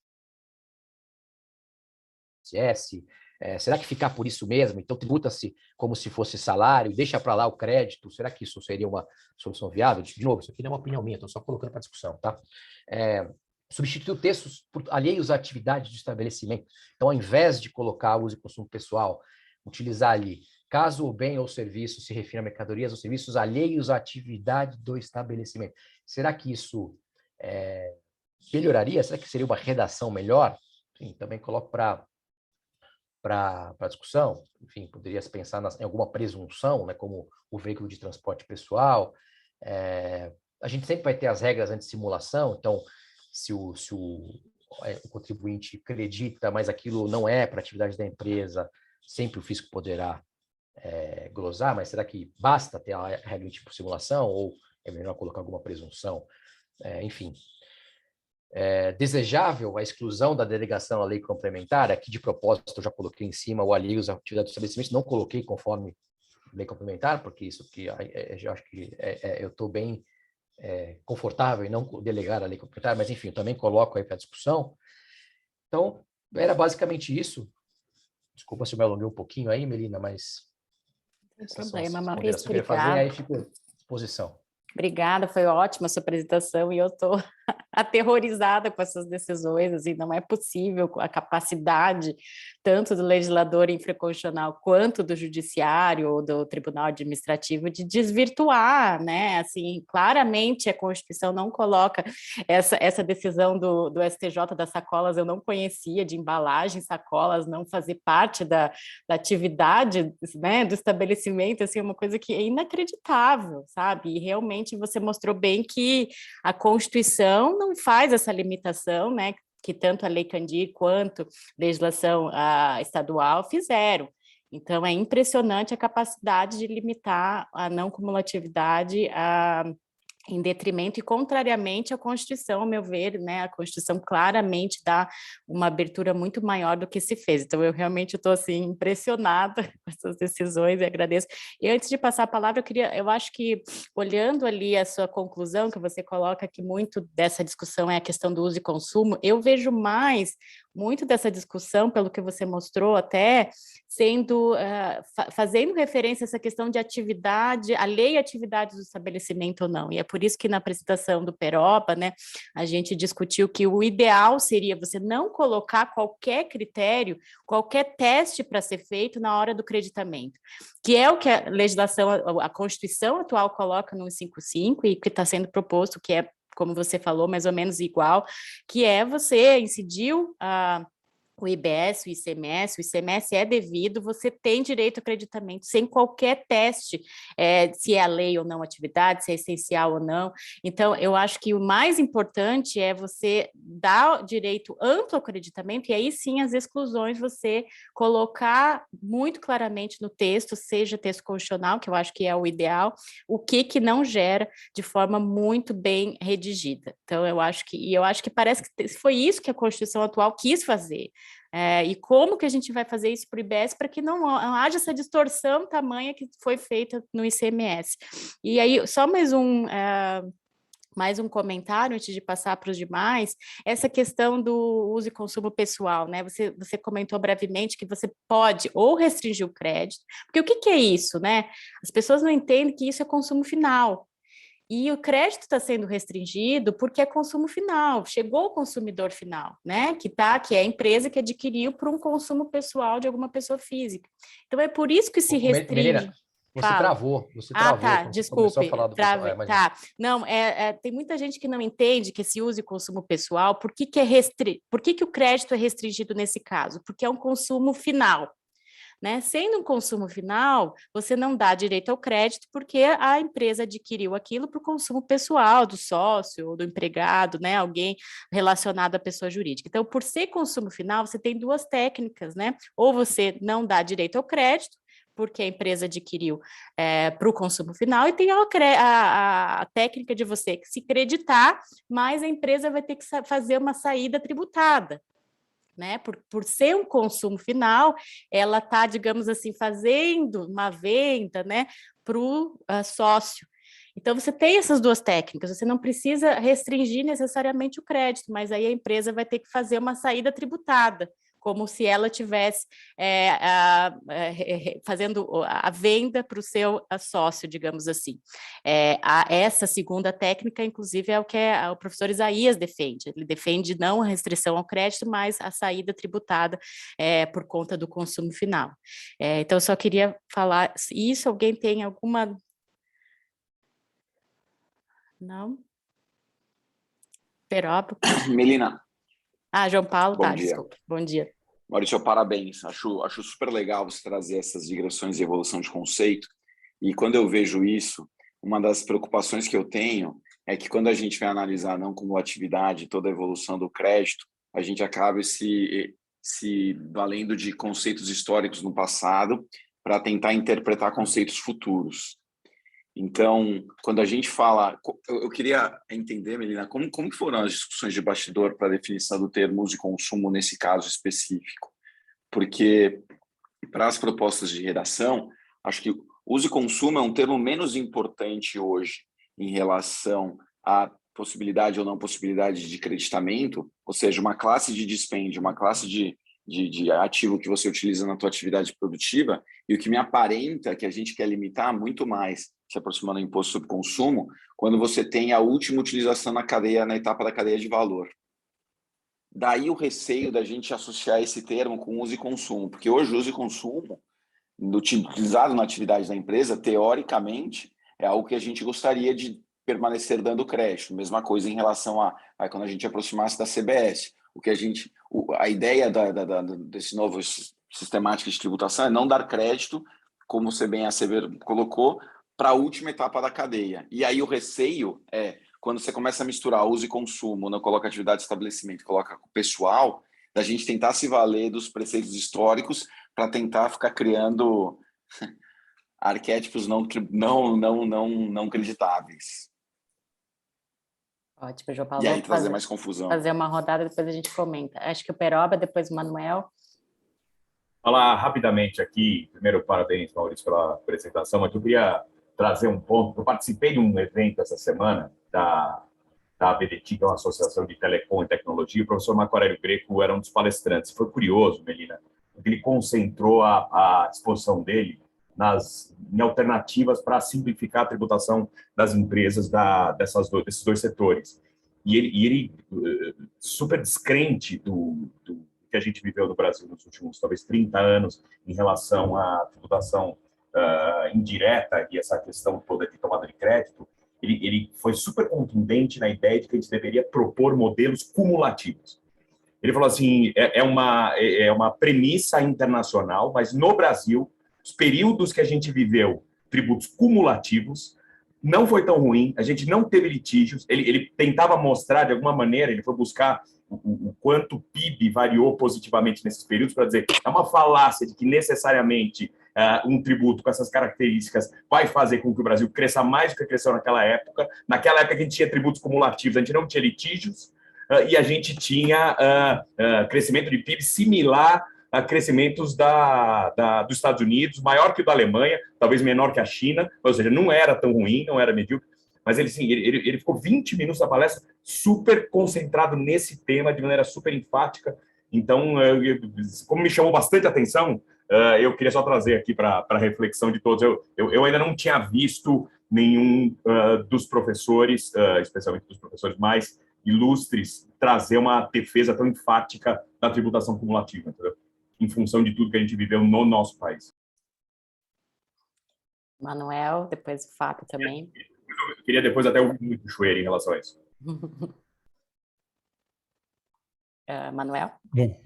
Será que ficar por isso mesmo? Então, tributa-se como se fosse salário, deixa para lá o crédito. Será que isso seria uma solução viável? De novo, isso aqui não é uma opinião minha, estou só colocando para discussão, tá? Substituir textos por alheios à atividade do estabelecimento. Então, ao invés de colocar uso e consumo pessoal, utilizar ali, caso o bem ou serviço se refira a mercadorias ou serviços alheios à atividade do estabelecimento. Será que isso melhoraria? Será que seria uma redação melhor? enfim, também coloco para discussão. Enfim, poderia se pensar em alguma presunção, né, como o veículo de transporte pessoal. A gente sempre vai ter as regras anti-simulação, então, se o contribuinte acredita, mas aquilo não é para a atividade da empresa, sempre o fisco poderá glosar, mas será que basta ter a regra de tipo simulação ou é melhor colocar alguma presunção? Enfim, desejável a exclusão da delegação à lei complementar, aqui de propósito eu já coloquei em cima o alheio às atividades do estabelecimento, não coloquei conforme lei complementar, porque isso que eu acho que eu estou bem confortável em não delegar a lei complementar, mas enfim, eu também coloco aí para discussão. Então, era basicamente isso. Desculpa se eu me alonguei um pouquinho aí, Melina, mas Não tem essas são as problema, ponderações Maurício, que eu queria fazer, obrigada. aí fico à disposição. Obrigada, foi ótima a sua apresentação e eu estou aterrorizada com essas decisões, assim, não é possível a capacidade tanto do legislador infraconstitucional quanto do judiciário ou do tribunal administrativo de desvirtuar, né, assim, claramente a Constituição não coloca essa decisão do STJ das sacolas, eu não conhecia, de embalagem, sacolas, não fazer parte da atividade, né, do estabelecimento, assim, uma coisa que é inacreditável, sabe, e realmente você mostrou bem que a Constituição não faz essa limitação, né, que tanto a Lei Candir quanto a legislação estadual fizeram. Então, é impressionante a capacidade de limitar a não cumulatividade em detrimento e contrariamente à Constituição, ao meu ver, né, a Constituição claramente dá uma abertura muito maior do que se fez. Então, eu realmente estou, assim, impressionada com essas decisões e agradeço. E antes de passar a palavra, eu acho que, olhando ali a sua conclusão, que você coloca que muito dessa discussão é a questão do uso e consumo, eu vejo muito dessa discussão, pelo que você mostrou até, sendo, fazendo referência a essa questão de atividade, a lei e atividades do estabelecimento ou não, e é por isso que na apresentação do Peroba, né, a gente discutiu que o ideal seria você não colocar qualquer critério, qualquer teste para ser feito na hora do creditamento, que é o que a legislação, a Constituição atual coloca no 155 e que está sendo proposto, que é, como você falou, mais ou menos igual, que é você incidiu o IBS, o ICMS é devido, você tem direito a creditamento sem qualquer teste, se é a lei ou não atividade, se é essencial ou não. Então, eu acho que o mais importante é você dar direito amplo ao creditamento e aí sim as exclusões você colocar muito claramente no texto, seja texto constitucional, que eu acho que é o ideal, o que não gera de forma muito bem redigida. Então, eu acho que parece que foi isso que a Constituição atual quis fazer. E como que a gente vai fazer isso para o IBS para que não haja essa distorção tamanha que foi feita no ICMS. E aí, só mais um comentário antes de passar para os demais, essa questão do uso e consumo pessoal, né? Você comentou brevemente que você pode ou restringir o crédito, porque o que é isso, né? As pessoas não entendem que isso é consumo final. E o crédito está sendo restringido porque é consumo final, chegou o consumidor final, né? Que é a empresa que adquiriu para um consumo pessoal de alguma pessoa física. Então é por isso que se restringe. Melina, você Fala. travou quando você começou a Desculpe, falar do pessoal. tá. Não, tem muita gente que não entende que esse uso e consumo pessoal, por que o crédito é restringido nesse caso? Porque é um consumo final. Né? Sendo um consumo final, você não dá direito ao crédito porque a empresa adquiriu aquilo para o consumo pessoal do sócio ou do empregado, né? Alguém relacionado à pessoa jurídica. Então, por ser consumo final, você tem duas técnicas, né? Ou você não dá direito ao crédito, porque a empresa adquiriu para o consumo final, e tem a técnica de você se creditar, mas a empresa vai ter que fazer uma saída tributada. Né? Por ser um consumo final, ela está, digamos assim, fazendo uma venda, né, para o sócio. Então, você tem essas duas técnicas, você não precisa restringir necessariamente o crédito, mas aí a empresa vai ter que fazer uma saída tributada, como se ela tivesse fazendo a venda para o seu sócio, digamos assim. Essa segunda técnica, inclusive, é o que o professor Isaías defende. Ele defende não a restrição ao crédito, mas a saída tributada por conta do consumo final. Então, eu só queria falar isso. Alguém tem alguma... Não? Perópolis? Melina, João Paulo, Bom tá, dia. desculpa. Bom dia. Maurício, parabéns. Acho super legal você trazer essas digressões de evolução de conceito. E quando eu vejo isso, uma das preocupações que eu tenho é que quando a gente vai analisar não como atividade toda a evolução do crédito, a gente acaba se valendo de conceitos históricos no passado para tentar interpretar conceitos futuros. Então, quando a gente fala... Eu queria entender, Melina, como foram as discussões de bastidor para a definição do termo uso e consumo nesse caso específico? Porque, para as propostas de redação, acho que uso e consumo é um termo menos importante hoje em relação à possibilidade ou não possibilidade de creditamento, ou seja, uma classe de dispêndio, uma classe de ativo que você utiliza na tua atividade produtiva, e o que me aparenta que a gente quer limitar muito mais, se aproximando do imposto sobre consumo, quando você tem a última utilização na etapa da cadeia de valor. Daí o receio da gente associar esse termo com uso e consumo, porque hoje o uso e consumo, utilizado na atividade da empresa, teoricamente, é algo que a gente gostaria de permanecer dando crédito. Mesma coisa em relação a quando a gente aproximasse da CBS. A ideia desse novo sistemática de tributação é não dar crédito, como você bem colocou, para a última etapa da cadeia. E aí o receio é, quando você começa a misturar uso e consumo, não coloca atividade de estabelecimento, coloca o pessoal, da gente tentar se valer dos preceitos históricos para tentar ficar criando arquétipos não creditáveis. Ótimo, João Paulo. E aí trazer mais confusão. Fazer uma rodada, depois a gente comenta. Acho que o Peroba, depois o Manuel. Falar rapidamente aqui, primeiro, parabéns, Maurício, pela apresentação, mas eu queria trazer um ponto. Eu participei de um evento essa semana da ABDT, que é uma associação de telecom e tecnologia. O professor Marco Aurélio Greco era um dos palestrantes. Foi curioso, Melina, porque ele concentrou a exposição dele em alternativas para simplificar a tributação das empresas desses dois setores. E ele super descrente do que a gente viveu no Brasil nos últimos, talvez, 30 anos em relação à tributação indireta e essa questão toda de tomada de crédito. Ele foi super contundente na ideia de que a gente deveria propor modelos cumulativos. Ele falou assim, é uma premissa internacional, mas no Brasil, os períodos que a gente viveu, tributos cumulativos, não foi tão ruim, a gente não teve litígios, ele tentava mostrar, de alguma maneira, ele foi buscar o quanto o PIB variou positivamente nesses períodos, para dizer, é uma falácia de que necessariamente um tributo com essas características vai fazer com que o Brasil cresça mais do que cresceu naquela época. Naquela época a gente tinha tributos cumulativos, a gente não tinha litígios, e a gente tinha crescimento de PIB similar a crescimentos dos Estados Unidos, maior que o da Alemanha, talvez menor que a China, ou seja, não era tão ruim, não era medíocre, mas ele ficou 20 minutos da palestra super concentrado nesse tema, de maneira super enfática. Então, como me chamou bastante atenção, eu queria só trazer aqui para a reflexão de todos. Eu ainda não tinha visto nenhum dos professores, especialmente dos professores mais ilustres, trazer uma defesa tão enfática da tributação cumulativa, entendeu? Em função de tudo que a gente viveu no nosso país. Manuel, depois o Fábio também. Eu queria depois até ouvir muito o Chueira em relação a isso. Manuel? Bom,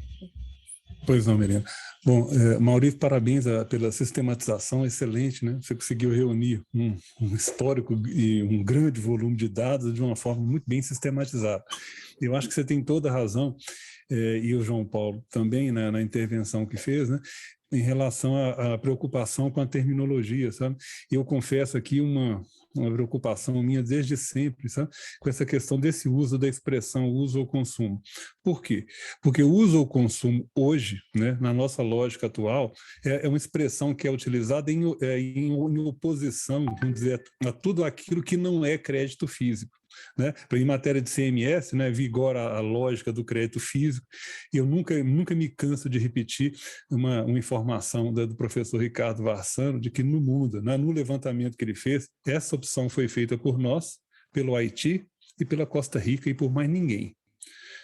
pois não, Melina. Bom, Maurício, parabéns pela sistematização excelente, né? Você conseguiu reunir um histórico e um grande volume de dados de uma forma muito bem sistematizada. Eu acho que você tem toda a razão, e o João Paulo também, né, na intervenção que fez, né, em relação à preocupação com a terminologia, sabe? Eu confesso aqui uma preocupação minha desde sempre, sabe? Com essa questão desse uso da expressão uso ou consumo. Por quê? Porque o uso ou consumo hoje, né, na nossa lógica atual, é uma expressão que é utilizada em oposição, vamos dizer, a tudo aquilo que não é crédito físico. Né? Em matéria de CMS, né, vigora a lógica do crédito físico, e eu nunca me canso de repetir uma informação do professor Ricardo Varsano, de que no mundo, né, no levantamento que ele fez, essa opção foi feita por nós, pelo Haiti e pela Costa Rica e por mais ninguém.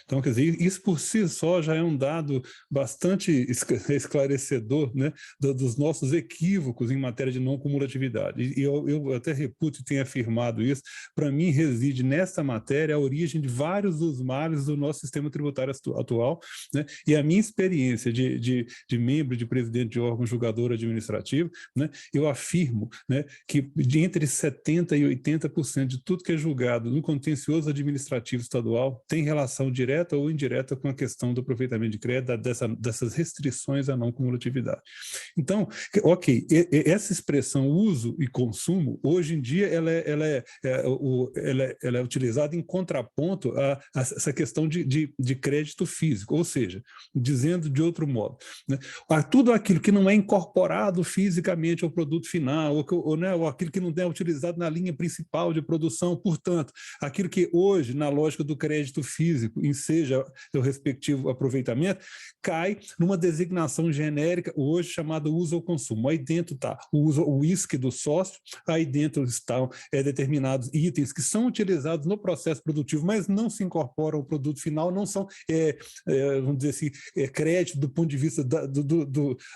Então, quer dizer, isso por si só já é um dado bastante esclarecedor, né, dos nossos equívocos em matéria de não cumulatividade. E eu até reputo e tenho afirmado isso, para mim reside nessa matéria a origem de vários dos males do nosso sistema tributário atual, né, e a minha experiência de membro, de presidente de órgão julgador administrativo, né, eu afirmo, né, que entre 70% e 80% de tudo que é julgado no contencioso administrativo estadual tem relação direta ou indireta com a questão do aproveitamento de crédito, dessas restrições à não cumulatividade. Então, ok, essa expressão uso e consumo, hoje em dia, ela é utilizada em contraponto a essa questão de crédito físico, ou seja, dizendo de outro modo, né, tudo aquilo que não é incorporado fisicamente ao produto final, ou aquilo que não é utilizado na linha principal de produção, portanto, aquilo que hoje, na lógica do crédito físico, enseja o respectivo aproveitamento, cai numa designação genérica, hoje chamada uso ou consumo. Aí dentro está o uísque do sócio, aí dentro estão determinados itens que são utilizados no processo produtivo, mas não se incorporam ao produto final, não são, vamos dizer assim, crédito do ponto de vista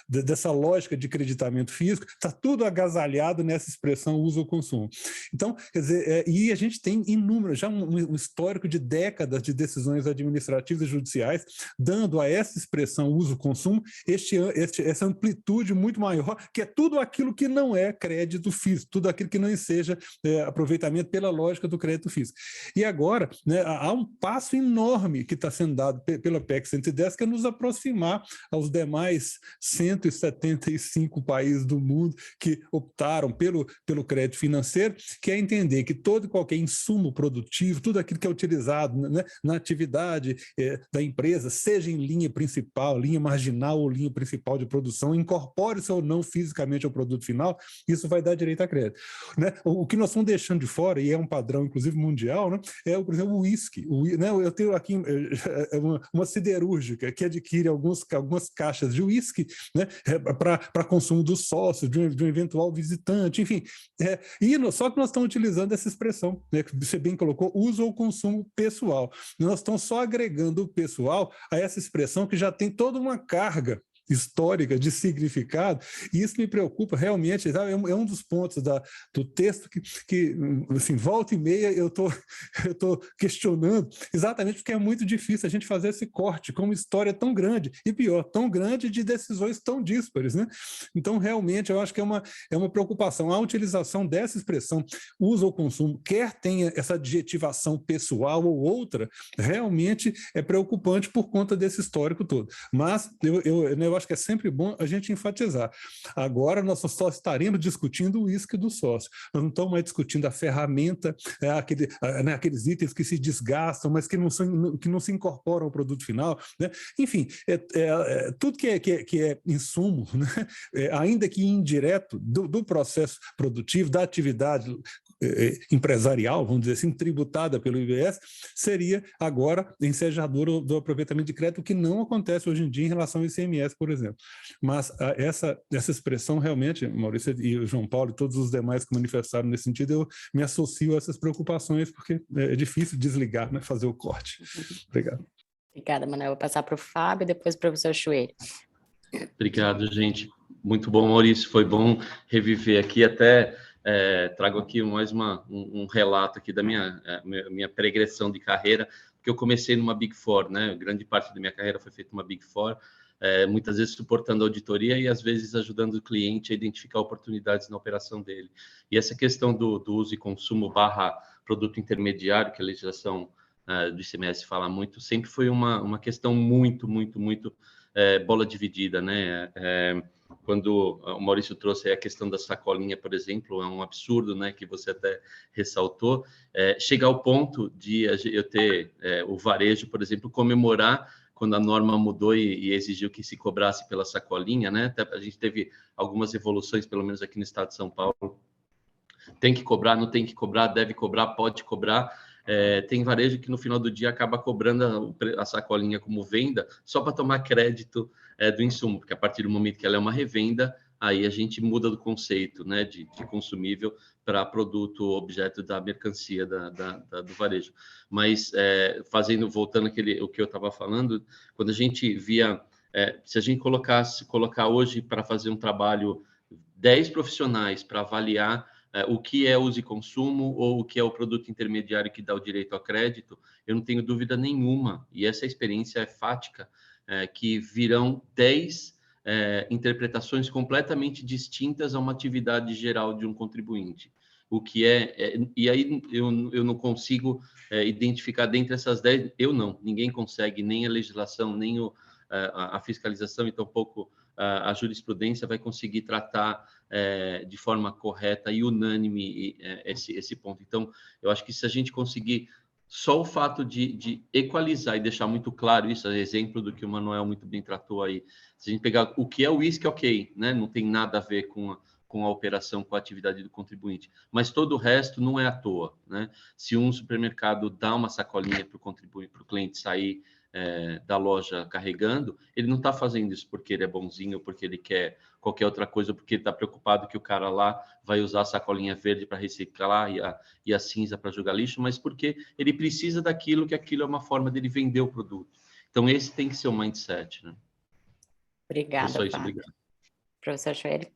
dessa lógica de creditamento físico, está tudo agasalhado nessa expressão uso ou consumo. Então, quer dizer, e a gente tem inúmeros, já um histórico de décadas de decisões administrativas e judiciais, dando a essa expressão uso-consumo essa amplitude muito maior, que é tudo aquilo que não é crédito físico, tudo aquilo que não seja aproveitamento pela lógica do crédito físico. E agora, né, há um passo enorme que está sendo dado pela PEC 110, que é nos aproximar aos demais 175 países do mundo que optaram pelo crédito financeiro, que é entender que todo e qualquer insumo produtivo, tudo aquilo que é utilizado, né, na atividade da empresa, seja em linha principal, linha marginal ou linha principal de produção, incorpore-se ou não fisicamente ao produto final, isso vai dar direito a crédito. Né? O que nós estamos deixando de fora, e é um padrão, inclusive, mundial, né, é, por exemplo, o uísque. Né, eu tenho aqui uma siderúrgica que adquire algumas caixas de uísque, né, para consumo dos sócios, de um eventual visitante, enfim. Só que nós estamos utilizando essa expressão, né, que você bem colocou, uso ou consumo pessoal. Nós estamos só agregando o pessoal a essa expressão que já tem toda uma carga histórica de significado, e isso me preocupa realmente, sabe? É um dos pontos do texto que assim, volta e meia eu tô questionando, exatamente porque é muito difícil a gente fazer esse corte com uma história tão grande, e pior, tão grande de decisões tão díspares, né? Então, realmente, eu acho que é uma preocupação. A utilização dessa expressão, uso ou consumo, quer tenha essa adjetivação pessoal ou outra, realmente é preocupante por conta desse histórico todo. Mas eu acho que é sempre bom a gente enfatizar. Agora nós só estaremos discutindo o uísque do sócio. Nós não estamos mais discutindo a ferramenta, aqueles itens que se desgastam, mas que não se incorporam ao produto final. Né? Enfim, tudo que é insumo, né? Ainda que indireto, do processo produtivo, da atividade empresarial, vamos dizer assim, tributada pelo IBS, seria agora ensejadora do aproveitamento de crédito, que não acontece hoje em dia em relação ao ICMS, por exemplo. Mas essa expressão realmente, Maurício e o João Paulo e todos os demais que manifestaram nesse sentido, eu me associo a essas preocupações, porque é difícil desligar, né, fazer o corte. Obrigado. Obrigada, Manuel. Vou passar para o Fábio e depois para o professor Chueiro. Obrigado, gente. Muito bom, Maurício. Foi bom reviver aqui. Até trago aqui mais um relato aqui da minha pregressão de carreira, porque eu comecei numa Big Four, né? Grande parte da minha carreira foi feita numa Big Four, muitas vezes suportando a auditoria e às vezes ajudando o cliente a identificar oportunidades na operação dele. E essa questão do uso e consumo / produto intermediário, que a legislação do ICMS fala muito, sempre foi uma questão muito bola dividida, né? Quando o Maurício trouxe a questão da sacolinha, por exemplo, é um absurdo, né, que você até ressaltou, chegar ao ponto de eu ter o varejo, por exemplo, comemorar quando a norma mudou e exigiu que se cobrasse pela sacolinha, né? Até a gente teve algumas evoluções, pelo menos aqui no estado de São Paulo. Tem que cobrar, não tem que cobrar, deve cobrar, pode cobrar. Tem varejo que no final do dia acaba cobrando a sacolinha como venda só para tomar crédito do insumo, porque a partir do momento que ela é uma revenda, aí a gente muda do conceito, né, de consumível para produto, objeto da mercancia do varejo. Mas, voltando o que eu estava falando, quando a gente via, se a gente colocar hoje para fazer um trabalho, 10 profissionais para avaliar o que é uso e consumo ou o que é o produto intermediário que dá o direito a crédito, eu não tenho dúvida nenhuma, e essa experiência é fática, que virão 10 interpretações completamente distintas a uma atividade geral de um contribuinte. O que e aí eu não consigo identificar dentre essas 10, ninguém consegue, nem a legislação, nem a fiscalização, e tampouco a jurisprudência vai conseguir tratar de forma correta e unânime esse ponto. Então, eu acho que se a gente conseguir só o fato de equalizar e deixar muito claro isso, exemplo do que o Manuel muito bem tratou aí, se a gente pegar o que é o uísque, ok, né? Não tem nada a ver com a operação, com a atividade do contribuinte, mas todo o resto não é à toa, né? Se um supermercado dá uma sacolinha para o cliente sair da loja carregando, ele não está fazendo isso porque ele é bonzinho, ou porque ele quer qualquer outra coisa, porque ele está preocupado que o cara lá vai usar a sacolinha verde para reciclar e a cinza para jogar lixo, mas porque ele precisa daquilo, que aquilo é uma forma dele vender o produto. Então, esse tem que ser o mindset, né? Obrigada, só isso, Fábio. obrigado. Professor Schwery.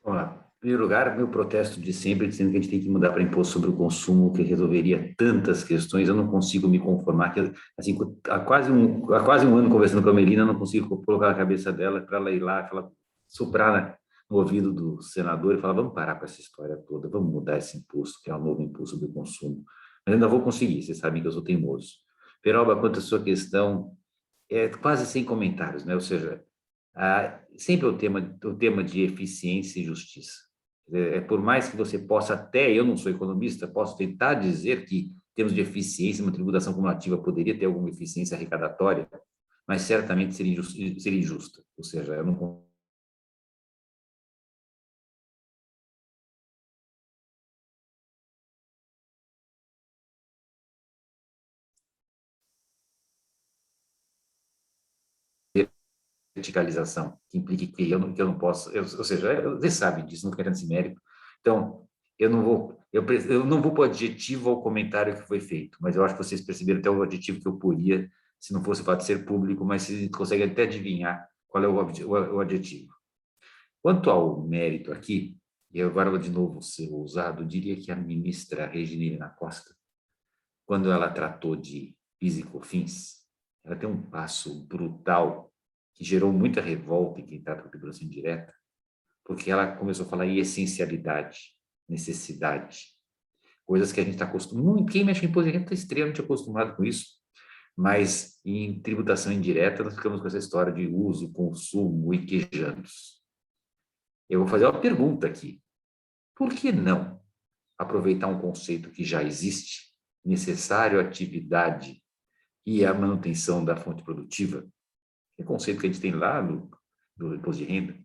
Olá. Em primeiro lugar, meu protesto de sempre, dizendo que a gente tem que mudar para imposto sobre o consumo, que resolveria tantas questões. Eu não consigo me conformar, que assim, há quase um ano conversando com a Melina, eu não consigo colocar na cabeça dela para ela ir lá, soprar no ouvido do senador e falar: vamos parar com essa história toda, vamos mudar esse imposto, que é um novo imposto sobre o consumo. Mas ainda vou conseguir, vocês sabem que eu sou teimoso. Peroba, quanto à sua questão, é quase sem comentários, né? Ou seja, sempre o tema de eficiência e justiça. Por mais que você possa, até eu não sou economista, posso tentar dizer que, em termos de eficiência, uma tributação cumulativa poderia ter alguma eficiência arrecadatória, mas certamente seria injusta. Ou seja, eu não verticalização, que implique que eu não posso, ou seja, vocês sabem disso, não querendo esse mérito. Então, eu não vou para o adjetivo ao comentário que foi feito, mas eu acho que vocês perceberam até o adjetivo que eu poria, se não fosse o fato de ser público, mas se conseguem até adivinhar qual é o adjetivo. Quanto ao mérito aqui, e agora de novo ser ousado, eu diria que a ministra Reginilda Costa, quando ela tratou de PIS e COFINS, ela tem um passo brutal que gerou muita revolta em quem está com a tributação indireta, porque ela começou a falar em essencialidade, necessidade, coisas que a gente está acostumado, quem mexe em imposto de renda está extremamente acostumado com isso, mas em tributação indireta nós ficamos com essa história de uso, consumo e quejandos. Eu vou fazer uma pergunta aqui. Por que não aproveitar um conceito que já existe, necessário à atividade e à manutenção da fonte produtiva, que é o conceito que a gente tem lá do imposto de renda,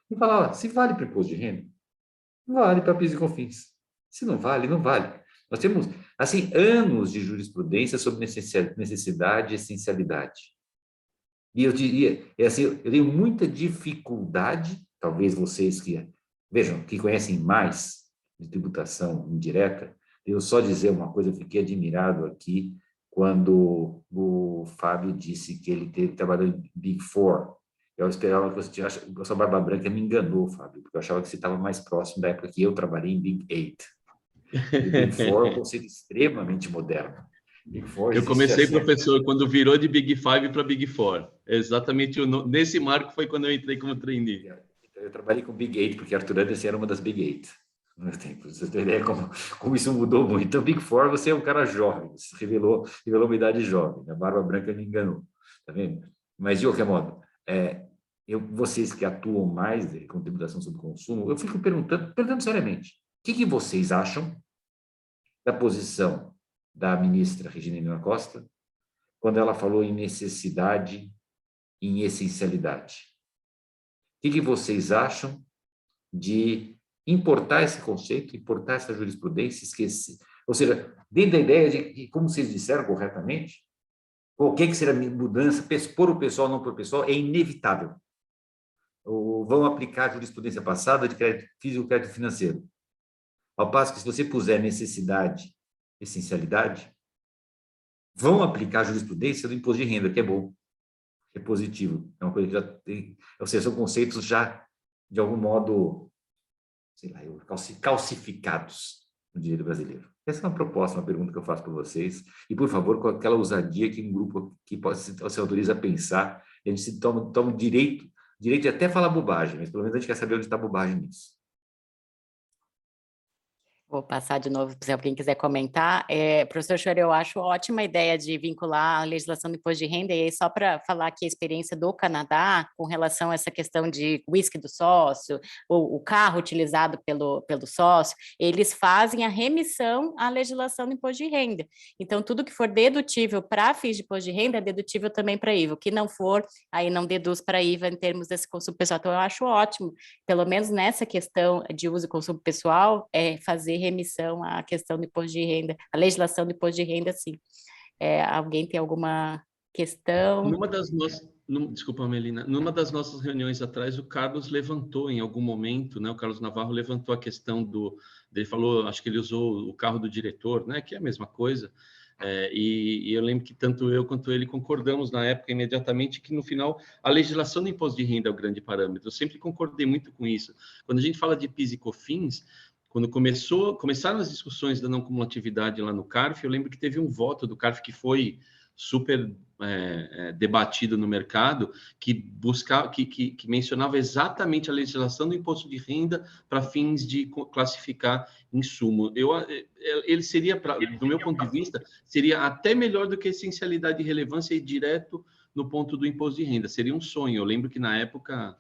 e falar: se vale para o imposto de renda, vale para PIS e COFINS. Se não vale, não vale. Nós temos, assim, anos de jurisprudência sobre necessidade e essencialidade. E eu diria, assim, eu tenho muita dificuldade, talvez vocês vejam, que conhecem mais de tributação indireta, eu só dizer uma coisa: eu fiquei admirado aqui quando o Fábio disse que ele trabalhou em Big Four. Eu esperava que você a sua barba branca me enganou, Fábio, porque eu achava que você estava mais próximo da época que eu trabalhei em Big Eight. E Big Four é um conceito extremamente moderno. Big Four eu comecei, assim, professor, quando virou de Big Five para Big Four. Exatamente nesse marco foi quando eu entrei como trainee. Eu trabalhei com Big Eight, porque Arthur Andersen era uma das Big Eight. Você tem ideia como isso mudou muito. Então, Big Four, você é um cara jovem, você revelou uma idade jovem. A barba branca me enganou, tá vendo? Mas, de qualquer modo, vocês que atuam mais com tributação sobre consumo, eu fico perguntando seriamente, o que vocês acham da posição da ministra Reginilda Costa quando ela falou em necessidade e em essencialidade? O que vocês acham de importar esse conceito, importar essa jurisprudência, esquecer? Ou seja, dentro da ideia de que, como vocês disseram corretamente, qualquer que seja a mudança, por o pessoal, não por o pessoal, é inevitável. vão aplicar a jurisprudência passada de crédito físico e crédito financeiro. Ao passo que, se você puser necessidade, essencialidade, vão aplicar a jurisprudência do imposto de renda, que é bom, é positivo. É uma coisa que já tem... Ou seja, são conceitos já, de algum modo, sei lá, calcificados no direito brasileiro. Essa é uma proposta, uma pergunta que eu faço para vocês. E, por favor, com aquela ousadia que um grupo que se autoriza a pensar, a gente se toma direito de até falar bobagem, mas pelo menos a gente quer saber onde está a bobagem nisso. Vou passar de novo se alguém quiser comentar. Professor Schroeder, eu acho ótima a ideia de vincular a legislação do imposto de renda, e aí só para falar aqui a experiência do Canadá com relação a essa questão de whisky do sócio, o carro utilizado pelo sócio, eles fazem a remissão à legislação do imposto de renda. Então, tudo que for dedutível para fins de imposto de renda é dedutível também para IVA. O que não for, aí não deduz para IVA em termos desse consumo pessoal. Então, eu acho ótimo, pelo menos nessa questão de uso e consumo pessoal, fazer remissão à questão do imposto de renda, a legislação do imposto de renda, sim. Alguém tem alguma questão? Desculpa, Melina, numa das nossas reuniões atrás, o Carlos levantou em algum momento, né? O Carlos Navarro levantou a questão ele falou, acho que ele usou o carro do diretor, né? Que é a mesma coisa. E eu lembro que tanto eu quanto ele concordamos na época imediatamente que no final a legislação do imposto de renda é o grande parâmetro. Eu sempre concordei muito com isso. Quando a gente fala de PIS e COFINS, quando começaram as discussões da não cumulatividade lá no CARF, eu lembro que teve um voto do CARF que foi super debatido no mercado, que mencionava exatamente a legislação do imposto de renda para fins de classificar insumo. Ele seria, do meu ponto de vista, seria até melhor do que a essencialidade e relevância e direto no ponto do imposto de renda. Seria um sonho. Eu lembro que na época...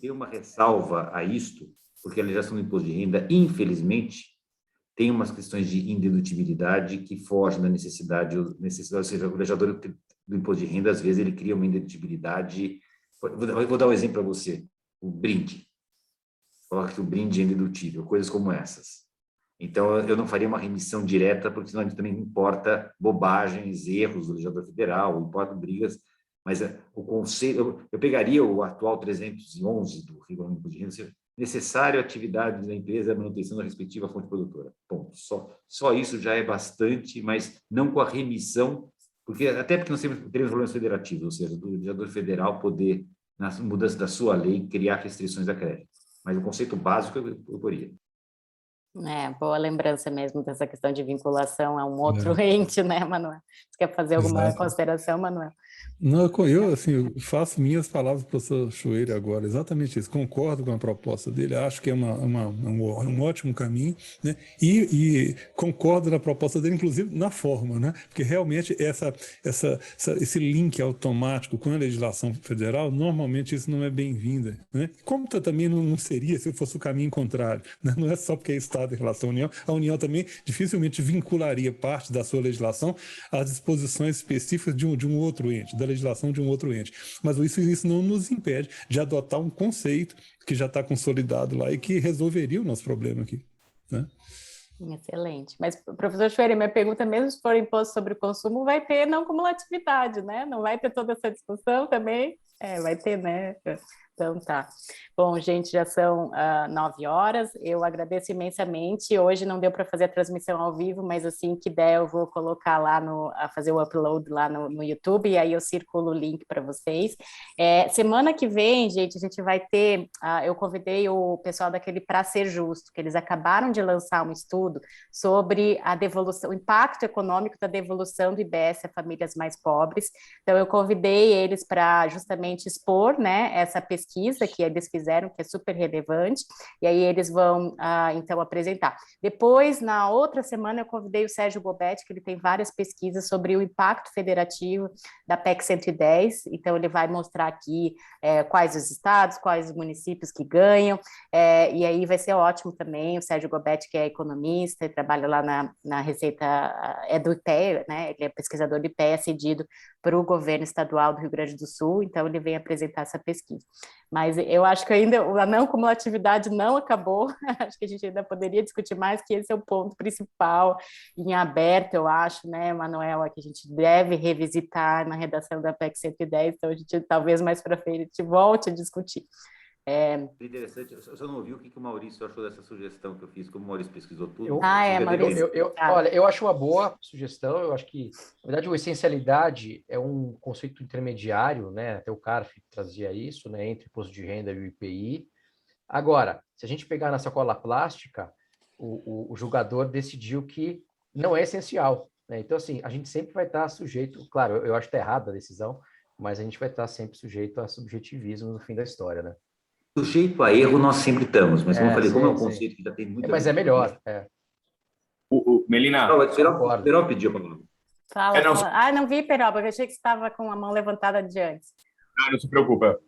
Tem uma ressalva a isto, porque a legislação do imposto de renda, infelizmente, tem umas questões de indedutibilidade que fogem da necessidade, ou seja, o legislador do imposto de renda, às vezes, ele cria uma indedutibilidade. Vou dar um exemplo para você, o brinde. Coloca que o brinde é indedutível, coisas como essas. Então, eu não faria uma remissão direta, porque senão a gente também importa bobagens, erros do legislador federal, importa brigas, mas o conceito, eu pegaria o atual 311 do Regulamento do Imposto de Renda, necessário atividade da empresa a manutenção da respectiva fonte produtora. Ponto. Só isso já é bastante, mas não com a remissão, até porque nós teremos problemas federativos, ou seja, do legislador federal poder, na mudança da sua lei, criar restrições a crédito. Mas o conceito básico eu poria. Boa lembrança mesmo dessa questão de vinculação a um outro ente, né, Manuel? Você quer fazer alguma consideração, Manuel? Não, eu faço minhas palavras para o professor Schroeder agora, exatamente isso. Concordo com a proposta dele, acho que é um ótimo caminho, né? E concordo na proposta dele, inclusive na forma, né? Porque realmente esse link automático com a legislação federal, normalmente isso não é bem-vinda, né? Como também não seria se fosse o caminho contrário, né? Não é só porque é Estado em relação à União, a União também dificilmente vincularia parte da sua legislação às disposições específicas de um outro ente, da legislação de um outro ente. Mas isso não nos impede de adotar um conceito que já está consolidado lá e que resolveria o nosso problema aqui, né? Excelente. Mas, professor Schroeder, minha pergunta, mesmo se for imposto sobre o consumo, vai ter não cumulatividade, né? Não vai ter toda essa discussão também? Vai ter, né? Então, tá. Bom, gente, já são 9 horas. Eu agradeço imensamente. Hoje não deu para fazer a transmissão ao vivo, mas assim que der, eu vou colocar lá a fazer o upload lá no YouTube, e aí eu circulo o link para vocês. Semana que vem, gente, a gente vai ter... eu convidei o pessoal daquele Pra Ser Justo, que eles acabaram de lançar um estudo sobre a devolução, o impacto econômico da devolução do IBS a famílias mais pobres. Então, eu convidei eles para justamente expor, né, essa pesquisa que eles fizeram, que é super relevante, e aí eles vão, então, apresentar. Depois, na outra semana, eu convidei o Sérgio Gobetti, que ele tem várias pesquisas sobre o impacto federativo da PEC 110, então ele vai mostrar aqui quais os estados, quais os municípios que ganham, e aí vai ser ótimo também, o Sérgio Gobetti, que é economista, e trabalha lá na Receita, do IPEA, né, ele é pesquisador do IPEA, cedido para o governo estadual do Rio Grande do Sul, então ele vem apresentar essa pesquisa. Mas eu acho que ainda a não cumulatividade não acabou, acho que a gente ainda poderia discutir mais, que esse é o ponto principal em aberto, eu acho, né, Manuela, que a gente deve revisitar na redação da PEC 110, então a gente talvez mais para frente volte a discutir. Interessante, você não ouviu o que o Maurício achou dessa sugestão que eu fiz, como o Maurício pesquisou tudo? Maurício. Olha, eu acho uma boa sugestão, eu acho que, na verdade, o essencialidade é um conceito intermediário, né? Até o CARF trazia isso, né? Entre imposto de renda e o IPI. Agora, se a gente pegar na sacola plástica, o julgador decidiu que não é essencial, né? Então, assim, a gente sempre vai estar sujeito, claro, eu acho que está errada a decisão, mas a gente vai estar sempre sujeito a subjetivismo no fim da história, né? Sujeito a erro nós sempre estamos, mas como eu falei, sim, como é um conceito que já tem muita... Mas é melhor, Melina... Peroba pediu a palavra. Fala. Não vi, Peroba, eu achei que você estava com a mão levantada de antes. Não se preocupa,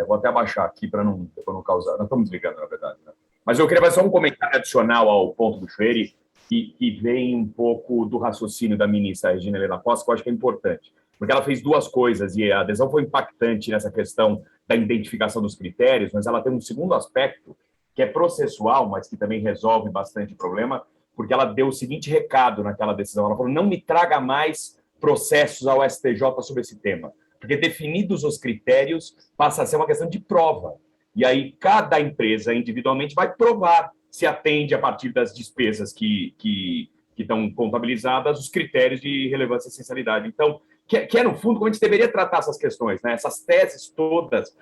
vou até abaixar aqui para não causar, não estamos desligando, na verdade, né? Mas eu queria fazer só um comentário adicional ao ponto do Chueri, que vem um pouco do raciocínio da ministra Regina Helena Costa, que eu acho que é importante, porque ela fez duas coisas, e a adesão foi impactante nessa questão da identificação dos critérios, mas ela tem um segundo aspecto, que é processual, mas que também resolve bastante o problema, porque ela deu o seguinte recado naquela decisão, ela falou, não me traga mais processos ao STJ sobre esse tema, porque definidos os critérios, passa a ser uma questão de prova, e aí cada empresa individualmente vai provar se atende a partir das despesas que estão contabilizadas os critérios de relevância e essencialidade. Então, que é, no fundo, como a gente deveria tratar essas questões, né? Essas teses todas,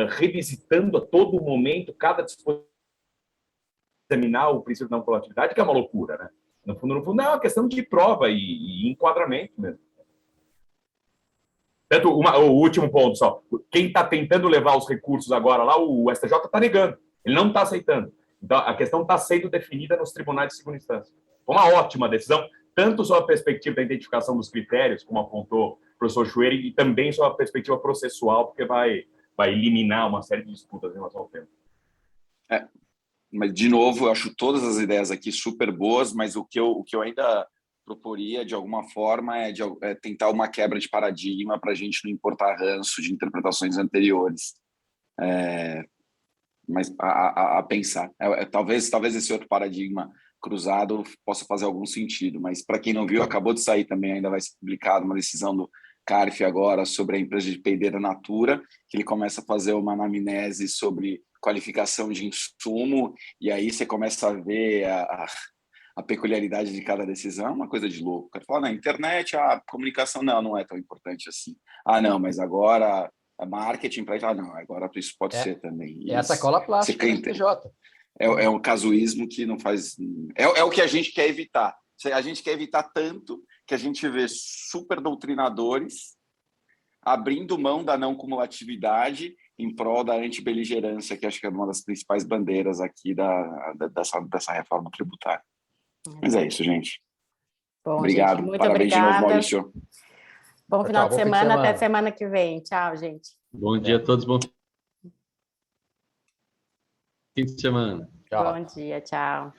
revisitando a todo momento, cada disposição, examinar o princípio da não coletividade, que é uma loucura, né? No fundo, é uma questão de prova e enquadramento mesmo. Tanto o último ponto só, quem está tentando levar os recursos agora lá, o STJ está negando, ele não está aceitando. Então, a questão está sendo definida nos tribunais de segunda instância. Foi uma ótima decisão, tanto sob a perspectiva da identificação dos critérios, como apontou o professor Chueri, e também sob a perspectiva processual, porque vai eliminar uma série de disputas em relação ao tema. Mas, de novo, eu acho todas as ideias aqui super boas, mas o que eu ainda proporia, de alguma forma, é tentar uma quebra de paradigma para a gente não importar ranço de interpretações anteriores. Mas a pensar. Talvez esse outro paradigma cruzado possa fazer algum sentido, mas para quem não viu, acabou de sair também, ainda vai ser publicado uma decisão do CARF agora sobre a empresa de P&D da Natura, que ele começa a fazer uma anamnese sobre qualificação de insumo, e aí você começa a ver a peculiaridade de cada decisão, é uma coisa de louco. O cara fala, na internet, a comunicação não é tão importante assim. Não, mas agora a marketing para não, agora isso pode ser também. É a sacola plástica do STJ. É um casuísmo que não faz... É o que a gente quer evitar. A gente quer evitar tanto que a gente vê super doutrinadores abrindo mão da não cumulatividade em prol da antibeligerância, que acho que é uma das principais bandeiras aqui dessa reforma tributária. Mas é isso, gente. Bom, obrigado. Gente, muito Parabéns obrigada. De novo, Maurício. Bom final de semana, até semana que vem. Tchau, gente. Bom dia a todos, bom fim de semana. Tchau. Bom dia, tchau.